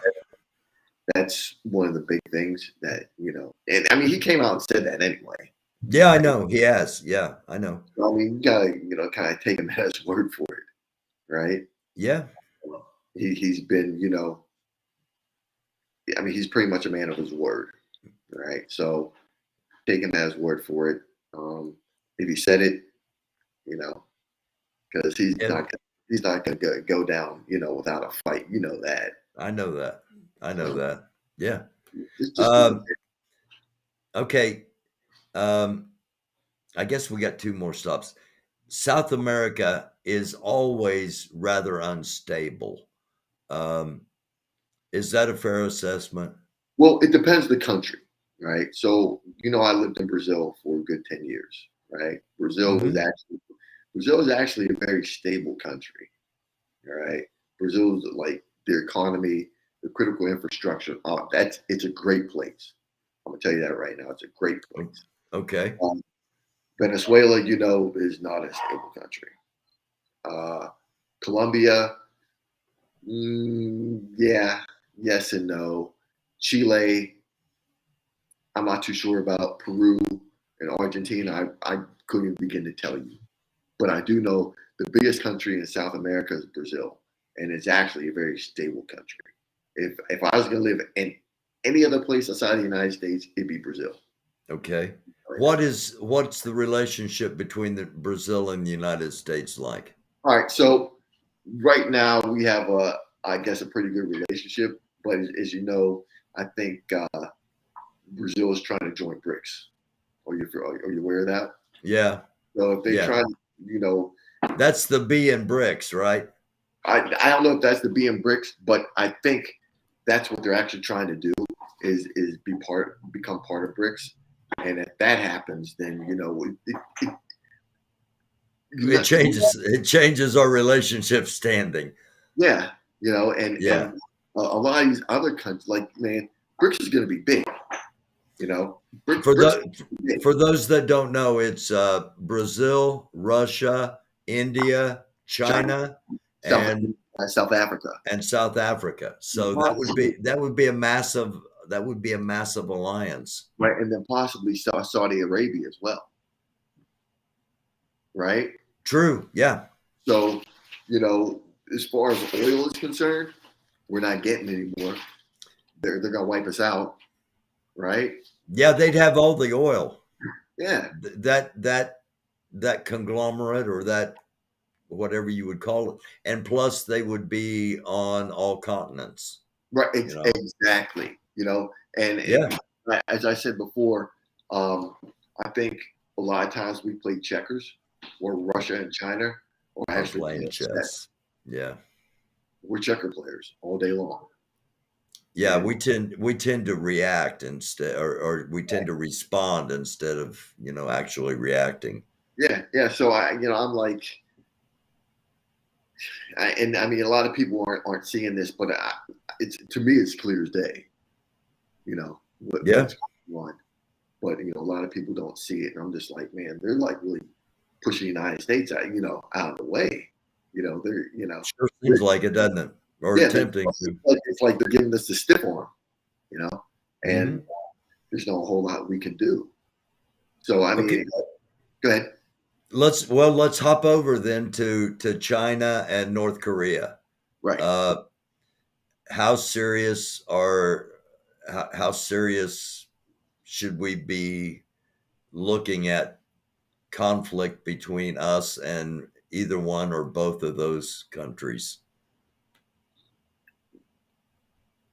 that's one of the big things that and I mean he came out and said that anyway. Yeah, I know. He has. Yeah, I know. So, I mean, you gotta kind of take him at his word for it, right? Yeah. He's been I mean he's pretty much a man of his word, right? So take him at his word for it. If he said it, because And he's not gonna go down, without a fight. You know that. I know that. I know that. Yeah. Just Okay. I guess we got two more stops. South America is always rather unstable. Um, is that a fair assessment? well, it depends the country, right? So I lived in Brazil for a good 10 years, right? Hmm. Brazil is actually a very stable country, all right? Brazil's like their economy, the critical infrastructure. It's a great place, I'm gonna tell you that right now. It's a great place. Okay. Venezuela, is not a stable country. Colombia, yeah, yes and no. Chile, I'm not too sure about. Peru and Argentina, I couldn't begin to tell you. But I do know the biggest country in South America is Brazil, and it's actually a very stable country. If I was going to live in any other place outside the United States, it'd be Brazil. Okay. What's the relationship between Brazil and the United States like? All right, so right now we have I guess, a pretty good relationship. But as you know, I think Brazil is trying to join BRICS. Are you aware of that? Yeah. So if they try, that's the B in BRICS, right? I don't know if that's the B in BRICS, but I think that's what they're actually trying to do is become part of BRICS. And if that happens, then it changes our relationship standing. Yeah, and a lot of these other countries, like, man, BRICS is going to be big. For those that don't know, it's Brazil, Russia, India, China, and South Africa. And South Africa. So that would be a massive alliance. Right, and then possibly Saudi Arabia as well. Right? True. Yeah. So, as far as oil is concerned, we're not getting any more. They're gonna wipe us out, right? Yeah, they'd have all the oil. Yeah. That conglomerate, or that whatever you would call it, and plus they would be on all continents. Right. Exactly. And as I said before, I think a lot of times we play checkers, or Russia and China, or actually playing chess. Yeah. We're checker players all day long. Yeah, we tend to react instead, or we tend to respond instead of actually reacting. Yeah. So I'm like, and I mean, a lot of people aren't seeing this, but to me it's clear as day. What's going on. But a lot of people don't see it, and I'm just like, man, they're like really pushing the United States out of the way. They're sure seems like it, doesn't it? Or attempting to. It's like they're giving us the stiff arm, and there's no whole lot we can do. So I mean, go ahead. Let's hop over then to China and North Korea. Right. How serious should we be looking at conflict between us and either one or both of those countries?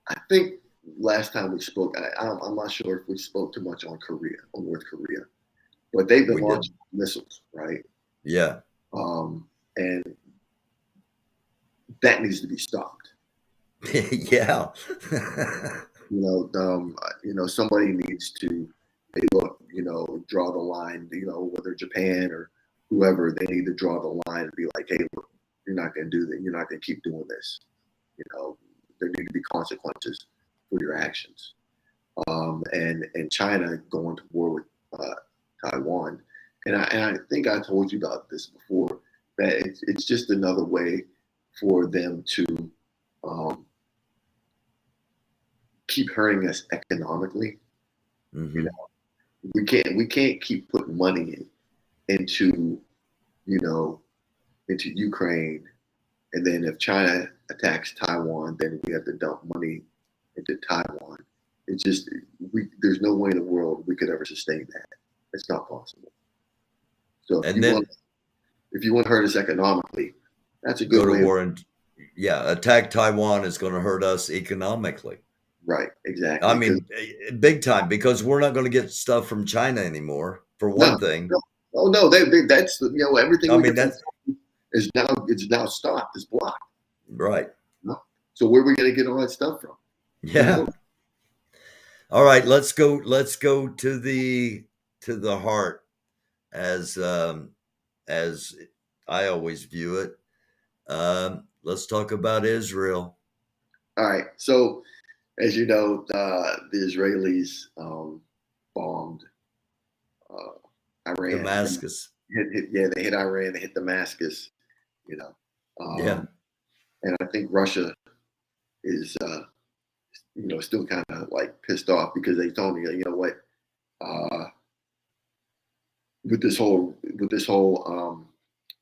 I think last time we spoke, I'm not sure if we spoke too much on North Korea, but they've been launching missiles, right? Yeah. And that needs to be stopped. Yeah. Somebody needs to, draw the line, whether Japan or whoever, they need to draw the line and be like, hey, look, you're not going to do that. You're not going to keep doing this. There need to be consequences for your actions. And China going to war with Taiwan. And I think I told you about this before, that it's just another way for them to keep hurting us economically. Mm-hmm. We can't keep putting money into Ukraine, and then if China attacks Taiwan, then we have to dump money into Taiwan. It's just there's no way in the world we could ever sustain that. It's not possible. So if you want to hurt us economically, that's a good go way. To war and attack Taiwan is going to hurt us economically. Right, exactly. I mean, big time, because we're not going to get stuff from China anymore, for one thing. No. Oh no, that's everything. I mean, it's now stopped. It's blocked. Right. So where are we going to get all that stuff from? Yeah. All right, let's go to the heart, as I always view it. Let's talk about Israel. All right. So as you know, the Israelis bombed Iran. Damascus. They hit Iran. They hit Damascus. You know, Yeah. and I think Russia is still kind of like pissed off because they told me, you know what, with this whole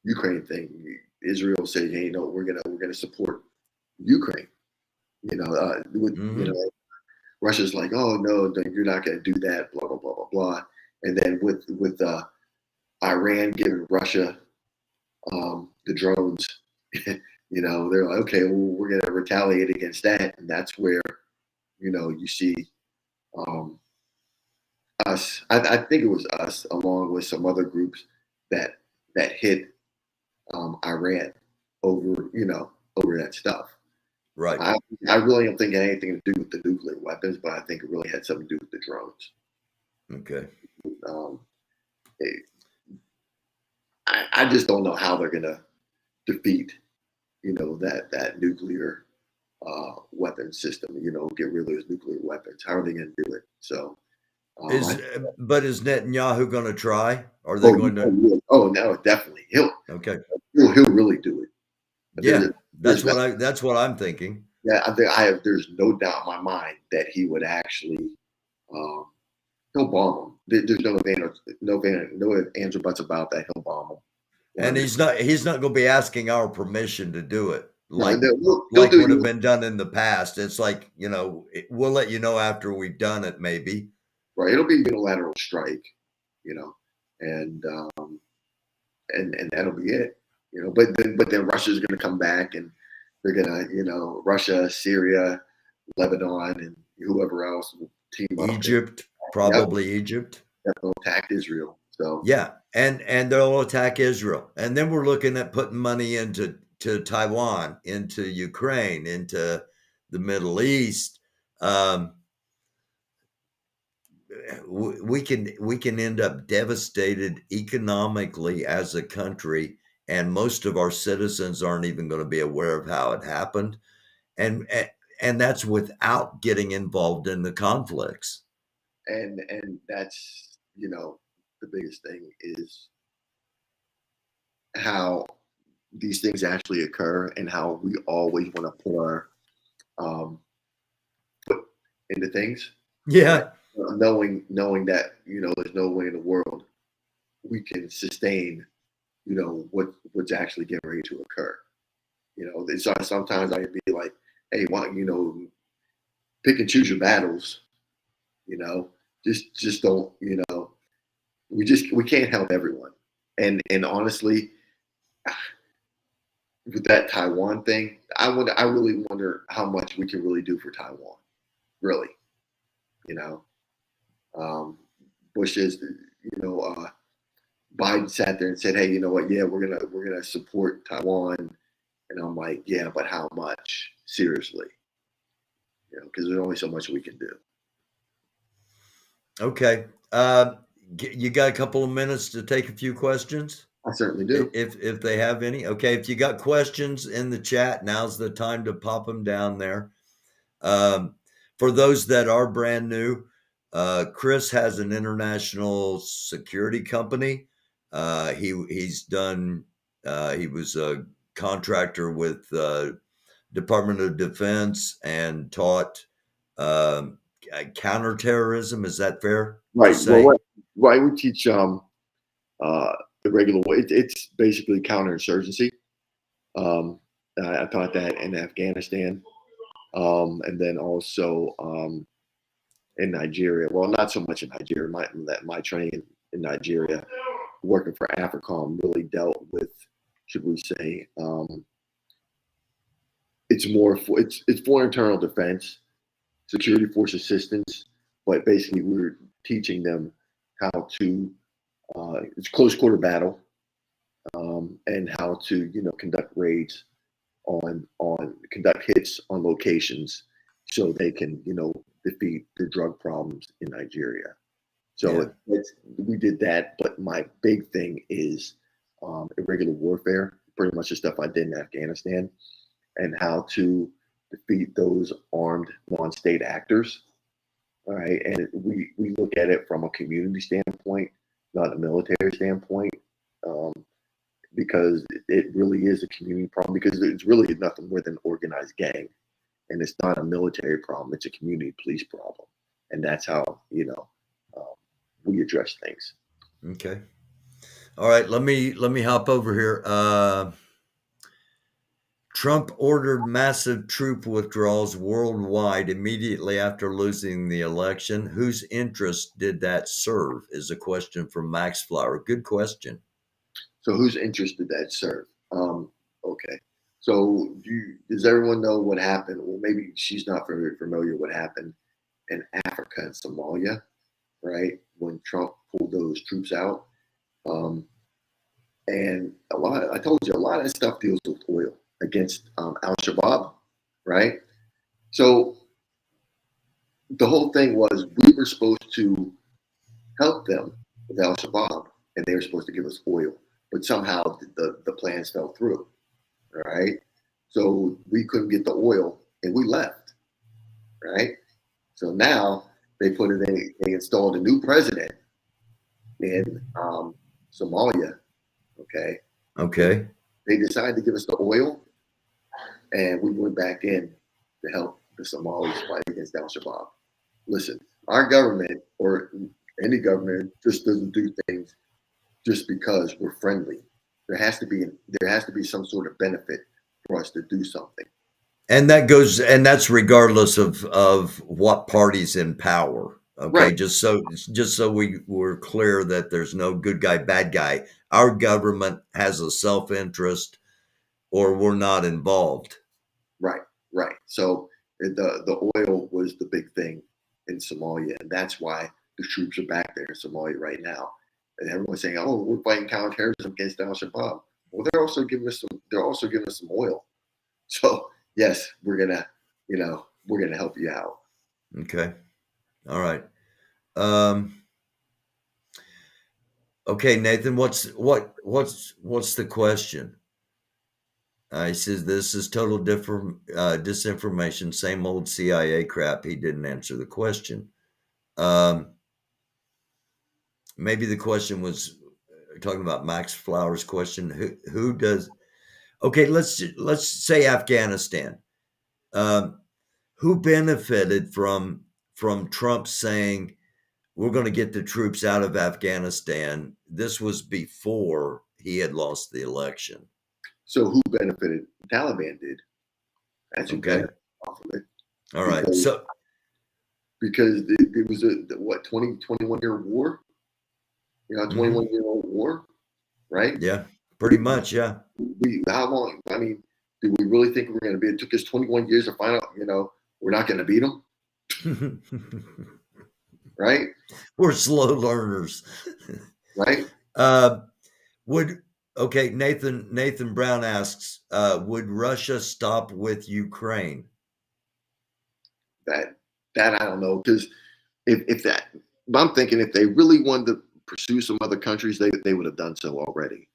Ukraine thing, Israel said, hey, no, we're gonna support Ukraine. Russia's like, oh no, you're not gonna do that, blah blah blah blah blah. And then with Iran giving Russia the drones, they're like, okay, well, we're gonna retaliate against that, and that's where you see us. I think it was us, along with some other groups that hit Iran over that stuff. Right. I really don't think it had anything to do with the nuclear weapons, but I think it really had something to do with the drones. Okay. I just don't know how they're gonna defeat, that nuclear weapon system. Get rid of those nuclear weapons. How are they gonna do it? So, but is Netanyahu going to try? Are they going to? Oh no, definitely. He'll really do it. Yeah, that's what I'm thinking. Yeah, there's no doubt in my mind that he would actually he'll bomb them. There's no ands or buts about that. He'll bomb them. And he's not going to be asking our permission to do it like They'll would have been done in the past. It's like, we'll let you know after we've done it, maybe. Right. It'll be a unilateral strike, and that'll be it. But then Russia's going to come back and they're going to, Russia, Syria, Lebanon, and whoever else will team up. Egypt, probably Egypt. They'll attack Israel. So yeah, and they'll attack Israel, and then we're looking at putting money into Taiwan, into Ukraine, into the Middle East. We can end up devastated economically as a country, and most of our citizens aren't even going to be aware of how it happened, and that's without getting involved in the conflicts. And that's the biggest thing is how these things actually occur, and how we always want to put our foot into things. Yeah. Knowing that there's no way in the world we can sustain what's actually getting ready to occur. So sometimes I'd be like, hey, why pick and choose your battles. Just don't. We can't help everyone. And honestly, with that Taiwan thing, I really wonder how much we can really do for Taiwan. Really, Bush is, Biden sat there and said, hey, you know what? Yeah, we're gonna support Taiwan. And I'm like, yeah, but how much? Seriously, because there's only so much we can do. Okay. You got a couple of minutes to take a few questions? I certainly do. If they have any. Okay. If you got questions in the chat, now's the time to pop them down there. For those that are brand new, Chris has an international security company. He was a contractor with Department of Defense and taught counterterrorism. Is that fair? Right. Well, we teach the regular way. It's basically counterinsurgency. I taught that in Afghanistan, and then also in Nigeria. Well, not so much in Nigeria. My training in Nigeria, working for AFRICOM, really dealt with, should we say, it's for internal defense, security force assistance, but basically we were teaching them how to it's close quarter battle, and how to conduct raids conduct hits on locations so they can defeat the drug problems in Nigeria. So we did that, but my big thing is irregular warfare, pretty much the stuff I did in Afghanistan, and how to defeat those armed non-state actors. All right, and we look at it from a community standpoint, not a military standpoint, because it really is a community problem. Because it's really nothing more than an organized gang, and it's not a military problem; it's a community police problem, and that's how we address things. Okay. All right. Let me hop over here. Trump ordered massive troop withdrawals worldwide immediately after losing the election. Whose interest did that serve? Is a question from Max Flower. Good question. So, whose interest did that serve? Okay. So, does everyone know what happened? Well, maybe she's not very familiar what happened in Africa and Somalia, right? When Trump pulled those troops out. And I told you, a lot of that stuff deals with oil against Al-Shabaab, right? So the whole thing was we were supposed to help them with Al-Shabaab, and they were supposed to give us oil, but somehow the plans fell through, right? So we couldn't get the oil, and we left, right? So now they installed a new president in Somalia. Okay. They decided to give us the oil, and we went back in to help the Somalis fight against Al-Shabaab. Listen, our government or any government just doesn't do things just because we're friendly. There has to be some sort of benefit for us to do something. And that's regardless of what party's in power. Okay, right. Just so we were clear that there's no good guy, bad guy. Our government has a self-interest, or we're not involved. Right. So the oil was the big thing in Somalia, and that's why the troops are back there in Somalia right now. And everyone's saying, "Oh, we're fighting counterterrorism against Al-Shabaab." Well, they're also giving us some oil. So yes, we're gonna help you out. Okay. All right. Okay, Nathan, what's the question? He says this is total disinformation, same old CIA crap. He didn't answer the question. Maybe the question was talking about Max Flower's question. Who does? Okay, let's say Afghanistan. Who benefited from Trump saying we're going to get the troops out of Afghanistan? This was before he had lost the election. So who benefited? The Taliban did. That's who okay. benefited off of it. All right. Because it was a 21 year war. 21-year-old war, right? Yeah, pretty much. Yeah. How long? I mean, do we really think we're going to be? It took us 21 years to find out. We're not going to beat them. Right? We're slow learners. Right? Nathan Brown asks, would Russia stop with Ukraine? That I don't know, because I'm thinking if they really wanted to pursue some other countries, they would have done so already.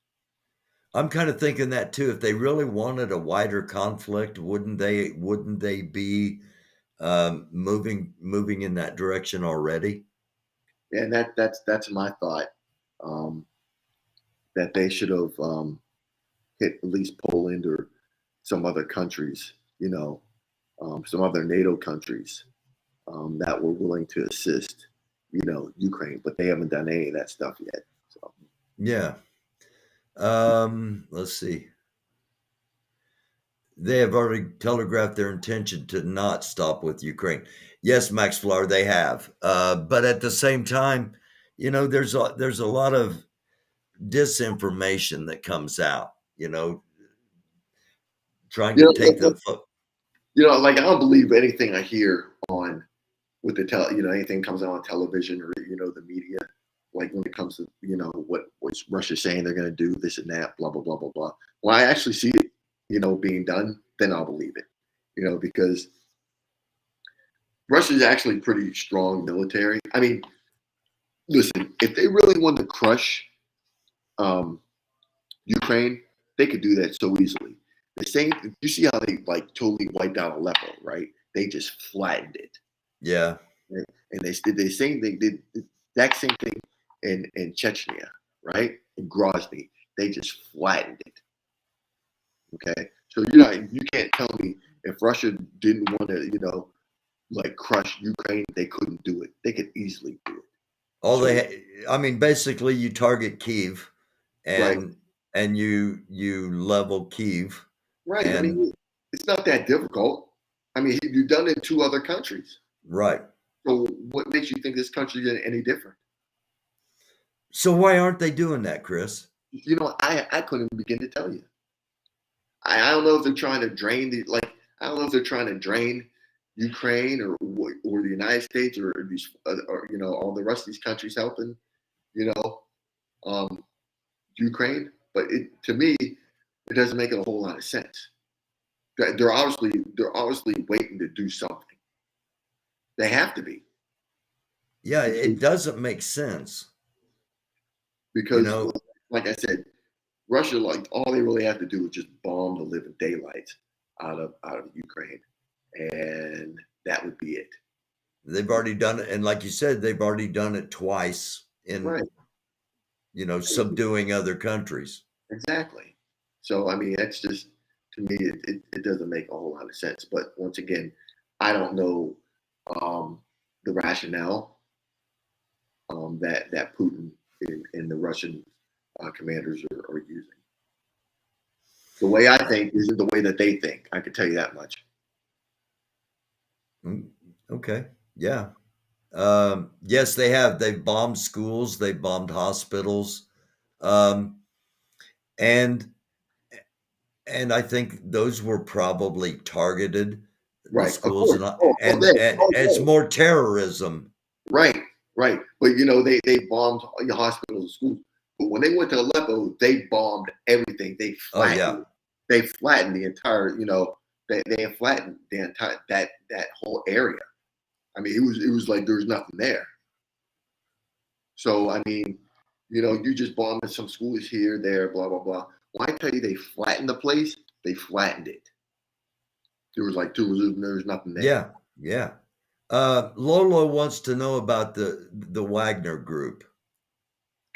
I'm kind of thinking that too. If they really wanted a wider conflict, wouldn't they be moving in that direction already? And that's my thought. That they should have hit at least Poland or some other countries, some other NATO countries that were willing to assist, Ukraine, but they haven't done any of that stuff yet. So yeah. Let's see. They have already telegraphed their intention to not stop with Ukraine. Yes, Max Flower, they have. But at the same time, there's a lot of disinformation that comes out, trying to take the like I don't believe anything I hear on with the anything comes out on television or the media, like when it comes to what's Russia saying they're going to do this and that, blah blah blah blah blah. When I actually see it being done, then I'll believe it, because Russia's actually pretty strong military. I mean, listen, if they really wanted to crush Ukraine, they could do that so easily. The same. You see how they like totally wiped out Aleppo, right? They just flattened it. Yeah. Right? And they did the same thing. Did the exact same thing in Chechnya, right? In Grozny, they just flattened it. Okay, so you can't tell me if Russia didn't want to, like crush Ukraine, they couldn't do it. They could easily do it. I mean, basically, you target Kyiv, Right. and you level Kyiv, Right. I and mean, it's not that difficult. I mean, you've done it in 2 other countries. right. So what makes you think this country is any different? So why aren't they doing that, Chris? I couldn't even begin to tell you. I don't know if they're trying to drain I don't know if they're trying to drain Ukraine or the United States or these or all the rest of these countries helping Ukraine, but to me it doesn't make a whole lot of sense. They're obviously waiting to do something. They have to be. Yeah, it doesn't make sense Because like I said, Russia, like all they really have to do is just bomb the living daylights out of Ukraine, and that would be it. They've already done it, and like you said, they've already done it twice in Right. Subduing other countries. Exactly. So I mean, that's just, to me, it doesn't make a whole lot of sense. But once again, I don't know the rationale that Putin and the Russian commanders are using. The way I think isn't the way that they think. I can tell you that much. Okay. Yeah. Yes, they have. They've bombed schools. They've bombed hospitals. And I think those were probably targeted, the Right. schools, and it's more terrorism. Right. Right. But they bombed your hospitals and schools. But when they went to Aleppo, they bombed everything. They flattened. They flattened the entire. They flattened the entire that whole area. I mean, it was like there was nothing there. So I mean, you just bombed some schools here, there, blah blah blah. When I tell you they flattened the place, they flattened it. There was nothing there. Yeah, yeah. Lolo wants to know about the Wagner Group.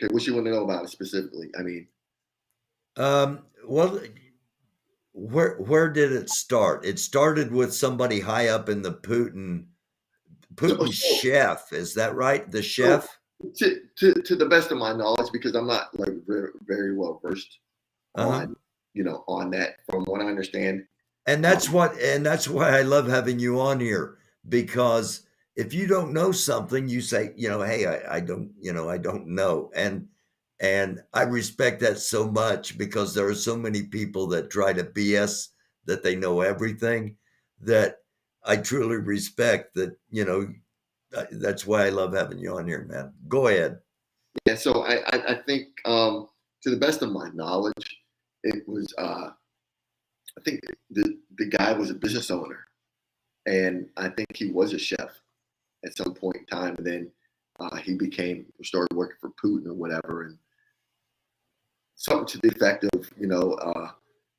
Okay, what you want to know about it specifically? I mean, well, where did it start? It started with somebody high up in the Putin chef. Is that right? The chef? To the best of my knowledge, because I'm not like very, very well versed on on that. From what I understand, and that's why I love having you on here, because if you don't know something, you say, hey, I don't know, and I respect that so much, because there are so many people that try to BS that they know everything, that I truly respect that. That's why I love having you on here, man. Go ahead. Yeah, so I think to the best of my knowledge, it was I think the guy was a business owner, and I think he was a chef at some point in time, and then he started working for Putin or whatever, and something to the effect of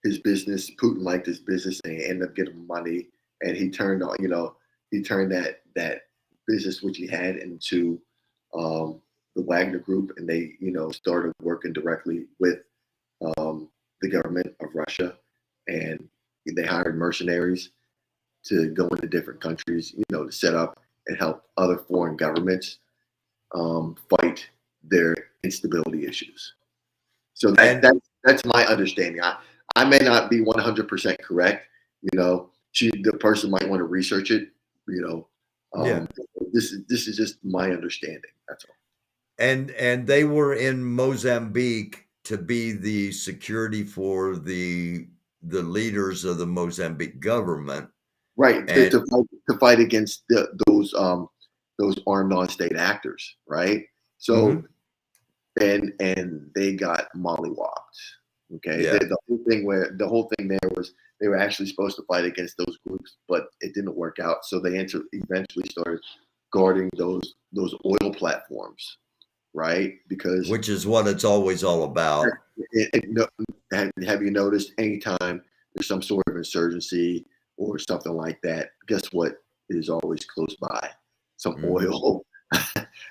his business. Putin liked his business, and he ended up getting money, and he turned that business which he had into the Wagner Group, and they started working directly with the government of Russia, and they hired mercenaries to go into different countries, to set up and help other foreign governments fight their instability issues. So that's my understanding. I may not be 100% correct. The person might want to research it. This is just my understanding. That's all. And they were in Mozambique to be the security for the leaders of the Mozambique government, right? To fight against those armed non-state actors, right? So, and they got mollywopped. Okay, yeah. The whole thing there was they were actually supposed to fight against those groups, but it didn't work out. So they eventually started guarding those oil platforms, right? Because which is what it's always all about. Have you noticed anytime there's some sort of insurgency or something like that, guess what is always close by? Some oil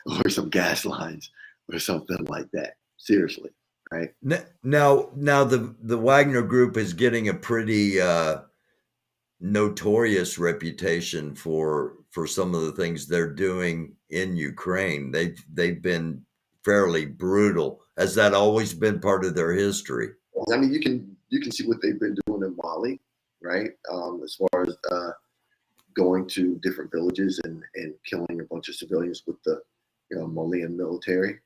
or some gas lines or something like that. Seriously, right? Now the Wagner Group is getting a pretty notorious reputation for some of the things they're doing in Ukraine. They've been fairly brutal. Has that always been part of their history? I mean, you can see what they've been doing in Mali, right? As far as going to different villages and killing a bunch of civilians with the Malian military,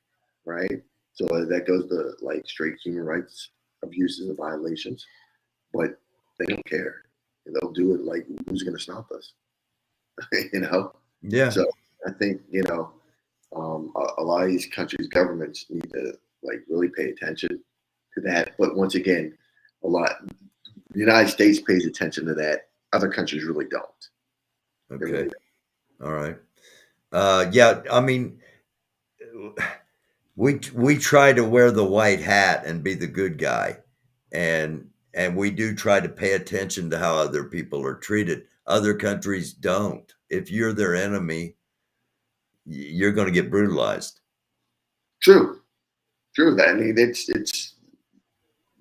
right? So that goes to like straight human rights abuses and violations, but they don't care. They'll do it like, who's going to stop us? Yeah. So I think a lot of these countries' governments need to like really pay attention to that. But once again, the United States pays attention to that. Other countries really don't. Okay. Really don't. All right. Yeah. I mean, we try to wear the white hat and be the good guy, and we do try to pay attention to how other people are treated. Other countries don't. If you're their enemy, you're going to get brutalized. True. That, I mean, it's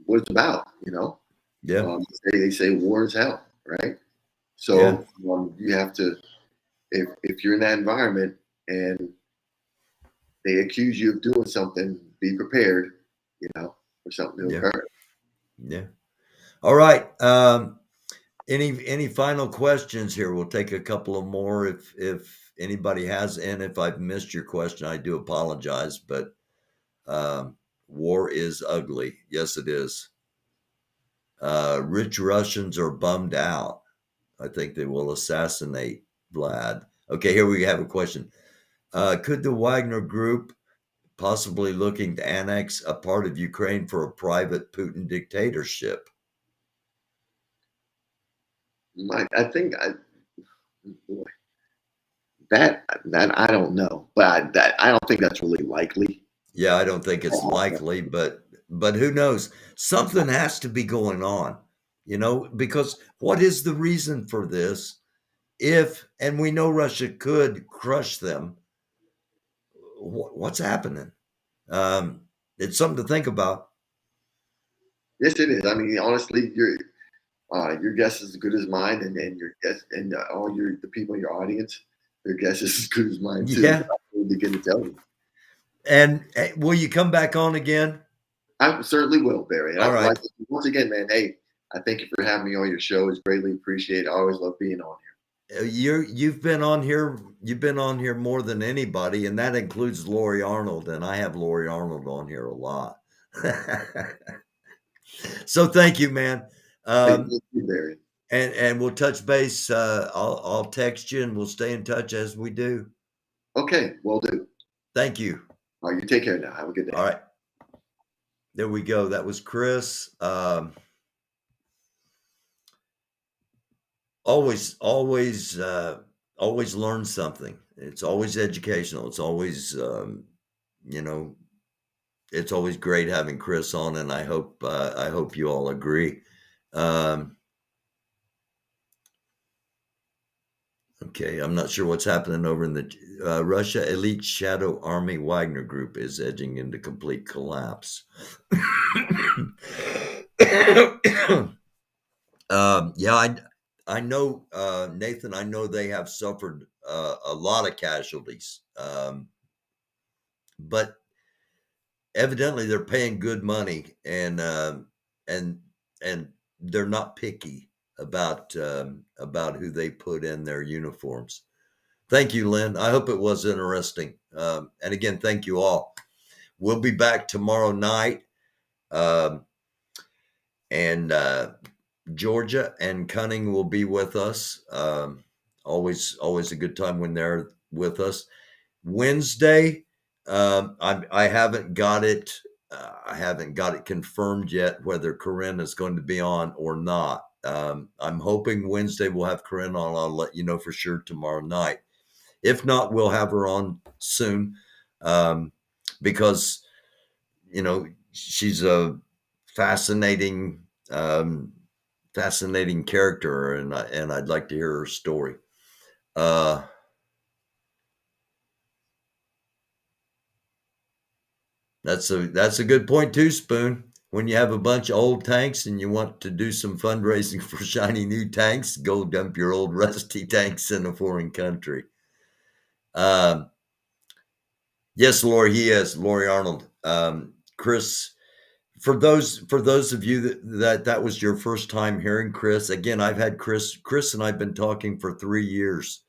what it's about, Yeah. They say war is hell, right? So you have to, if you're in that environment and they accuse you of doing something, be prepared, for something to occur. Yeah. All right. Any final questions here? We'll take a couple of more if anybody has, and if I've missed your question, I do apologize, but war is ugly. Yes, it is. Rich Russians are bummed out. I think they will assassinate Vlad. Okay, here we have a question. Could the Wagner Group possibly looking to annex a part of Ukraine for a private Putin dictatorship? I think that I don't know, but I don't think that's really likely. Yeah, I don't think it's likely, but who knows? Something has to be going on, because what is the reason for this? And we know Russia could crush them, what's happening? It's something to think about. Yes, it is. I mean, honestly, your guess is as good as mine, and your guess, and all the people in your audience, their guess is as good as mine too. Yeah. I will begin to tell you. And will you come back on again? I certainly will, Barry. All right. Once again, man, hey, I thank you for having me on your show. It's greatly appreciated. I always love being on here. You've been on here. You've been on here more than anybody, and that includes Lori Arnold. And I have Lori Arnold on here a lot. So thank you, man. Thank you, Barry. And we'll touch base. I'll text you, and we'll stay in touch as we do. Okay, will do. Thank you. All right, you take care now. Have a good day. All right. There we go. That was Chris. Always learn something. It's always educational. It's always, it's always great having Chris on, and I hope you all agree. Okay, I'm not sure what's happening over in the Russia elite shadow army Wagner Group is edging into complete collapse. Yeah, I know, Nathan, I know they have suffered a lot of casualties, but evidently they're paying good money, and they're not picky about who they put in their uniforms. Thank you, Lynn. I hope it was interesting. And again, thank you all. We'll be back tomorrow night. And Georgia and Cunning will be with us. Always a good time when they're with us. Wednesday, I haven't got it. I haven't got it confirmed yet whether Corinne is going to be on or not. I'm hoping Wednesday we'll have Corinne on. I'll let you know for sure tomorrow night. If not, we'll have her on soon, because she's a fascinating fascinating character, and I'd like to hear her story. That's a good point too, Spoon. When you have a bunch of old tanks and you want to do some fundraising for shiny new tanks, go dump your old rusty tanks in a foreign country. Yes, Lori, he is Lori Arnold. Chris, for those of you that was your first time hearing Chris, again, I've had Chris and I've been talking for 3 years.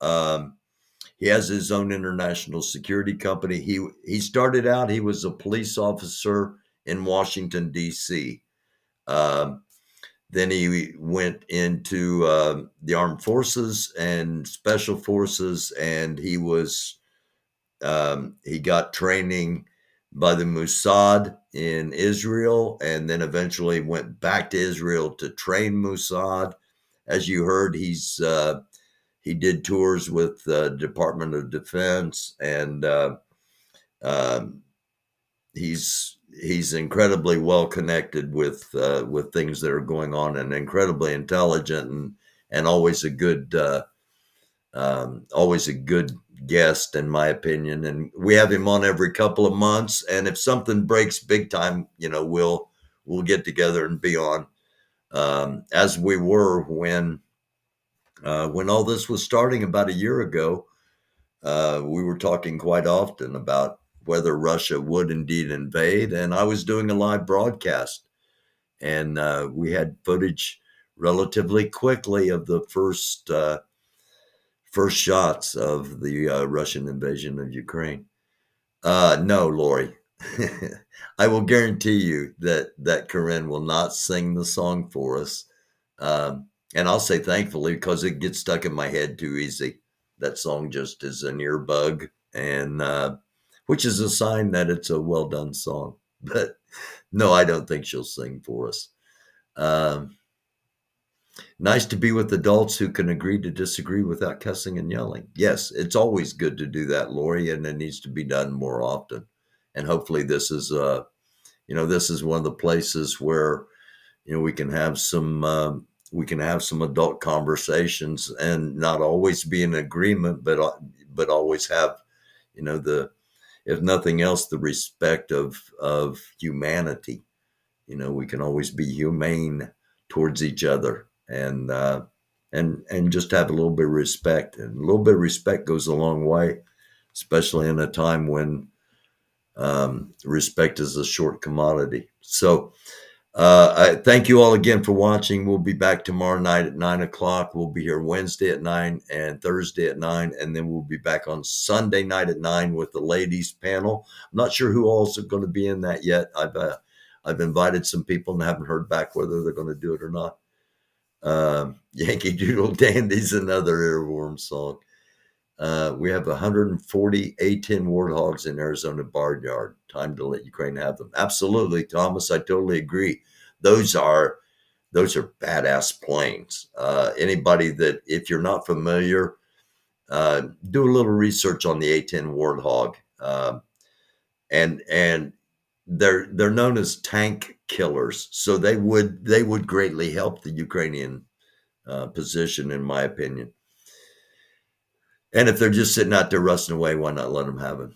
He has his own international security company. He started out, he was a police officer in Washington, D.C. Then he went into the armed forces and special forces, and he got training by the Mossad in Israel, and then eventually went back to Israel to train Mossad. As you heard, he did tours with the Department of Defense, and he's incredibly well connected with things that are going on, and incredibly intelligent, and always a good guest, in my opinion. And we have him on every couple of months, and if something breaks big time, we'll get together and be on, as we were when all this was starting about a year ago. We were talking quite often about whether Russia would indeed invade, and I was doing a live broadcast, and we had footage relatively quickly of the first shots of the Russian invasion of Ukraine. No, Lori, I will guarantee you that Corinne will not sing the song for us. And I'll say thankfully, because it gets stuck in my head too easy. That song just is an ear bug, and which is a sign that it's a well done song. But no, I don't think she'll sing for us. Nice to be with adults who can agree to disagree without cussing and yelling. Yes, it's always good to do that, Lori, and it needs to be done more often. And hopefully this is one of the places where, we can have some adult conversations, and not always be in agreement, but always have, if nothing else, the respect of humanity. We can always be humane towards each other, and just have a little bit of respect. And a little bit of respect goes a long way, especially in a time when respect is a short commodity. So I thank you all again for watching. We'll be back tomorrow night at 9:00. We'll be here Wednesday at 9 and Thursday at 9, and then we'll be back on Sunday night at 9 with the ladies panel. I'm not sure who else are going to be in that yet. I've invited some people and haven't heard back whether they're going to do it or not. Yankee Doodle Dandy's another earworm song. We have 140 A-10 warthogs in Arizona barnyard. Time to let Ukraine have them. Absolutely, Thomas. I totally agree. Those are badass planes. Anybody that, if you're not familiar, do a little research on the A-10 warthog. And they're known as tank killers. So they would greatly help the Ukrainian position, in my opinion. And if they're just sitting out there rusting away, why not let them have them?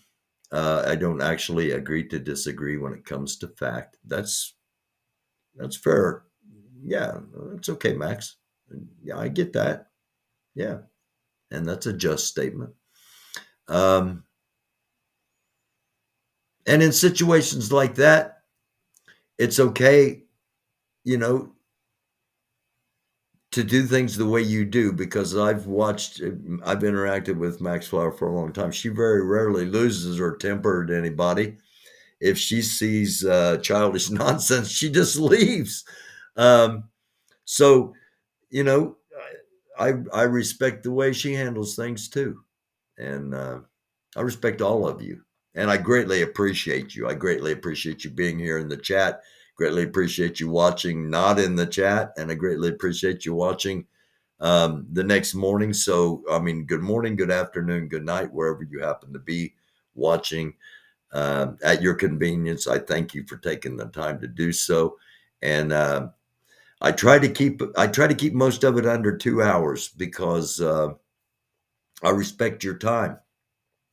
I don't actually agree to disagree when it comes to fact. That's fair. Yeah, it's okay, Max. Yeah, I get that. Yeah, and that's a just statement. And in situations like that, it's okay, to do things the way you do, because I've interacted with Max Flower for a long time. She very rarely loses her temper to anybody. If she sees childish nonsense, she just leaves. So, I respect the way she handles things too. And I respect all of you. And I greatly appreciate you. I greatly appreciate you being here in the chat. Greatly appreciate you watching not in the chat. And I greatly appreciate you watching the next morning. So, good morning, good afternoon, good night, wherever you happen to be watching at your convenience. I thank you for taking the time to do so. And I try to keep most of it under 2 hours because I respect your time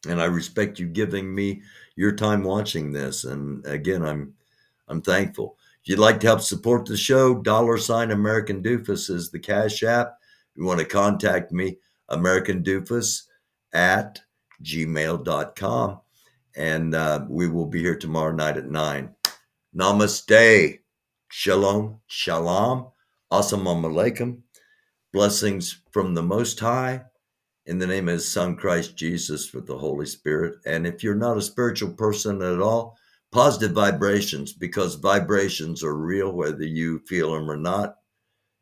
and I respect you giving me your time watching this. And again, I'm thankful. If you'd like to help support the show, $ American Doofus is the Cash App. If you want to contact me, americandufus at gmail.com. And we will be here tomorrow night at 9. Namaste. Shalom. Shalom. Assalamu alaikum. Blessings from the Most High in the name of His Son, Christ Jesus, with the Holy Spirit. And if you're not a spiritual person at all, positive vibrations, because vibrations are real, whether you feel them or not.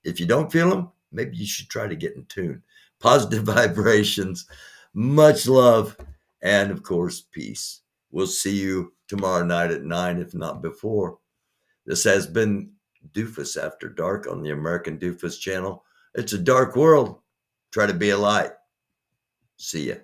If you don't feel them, maybe you should try to get in tune. Positive vibrations, much love, and of course, peace. We'll see you tomorrow night at 9, if not before. This has been Doofus After Dark on the American Doofus channel. It's a dark world. Try to be a light. See ya.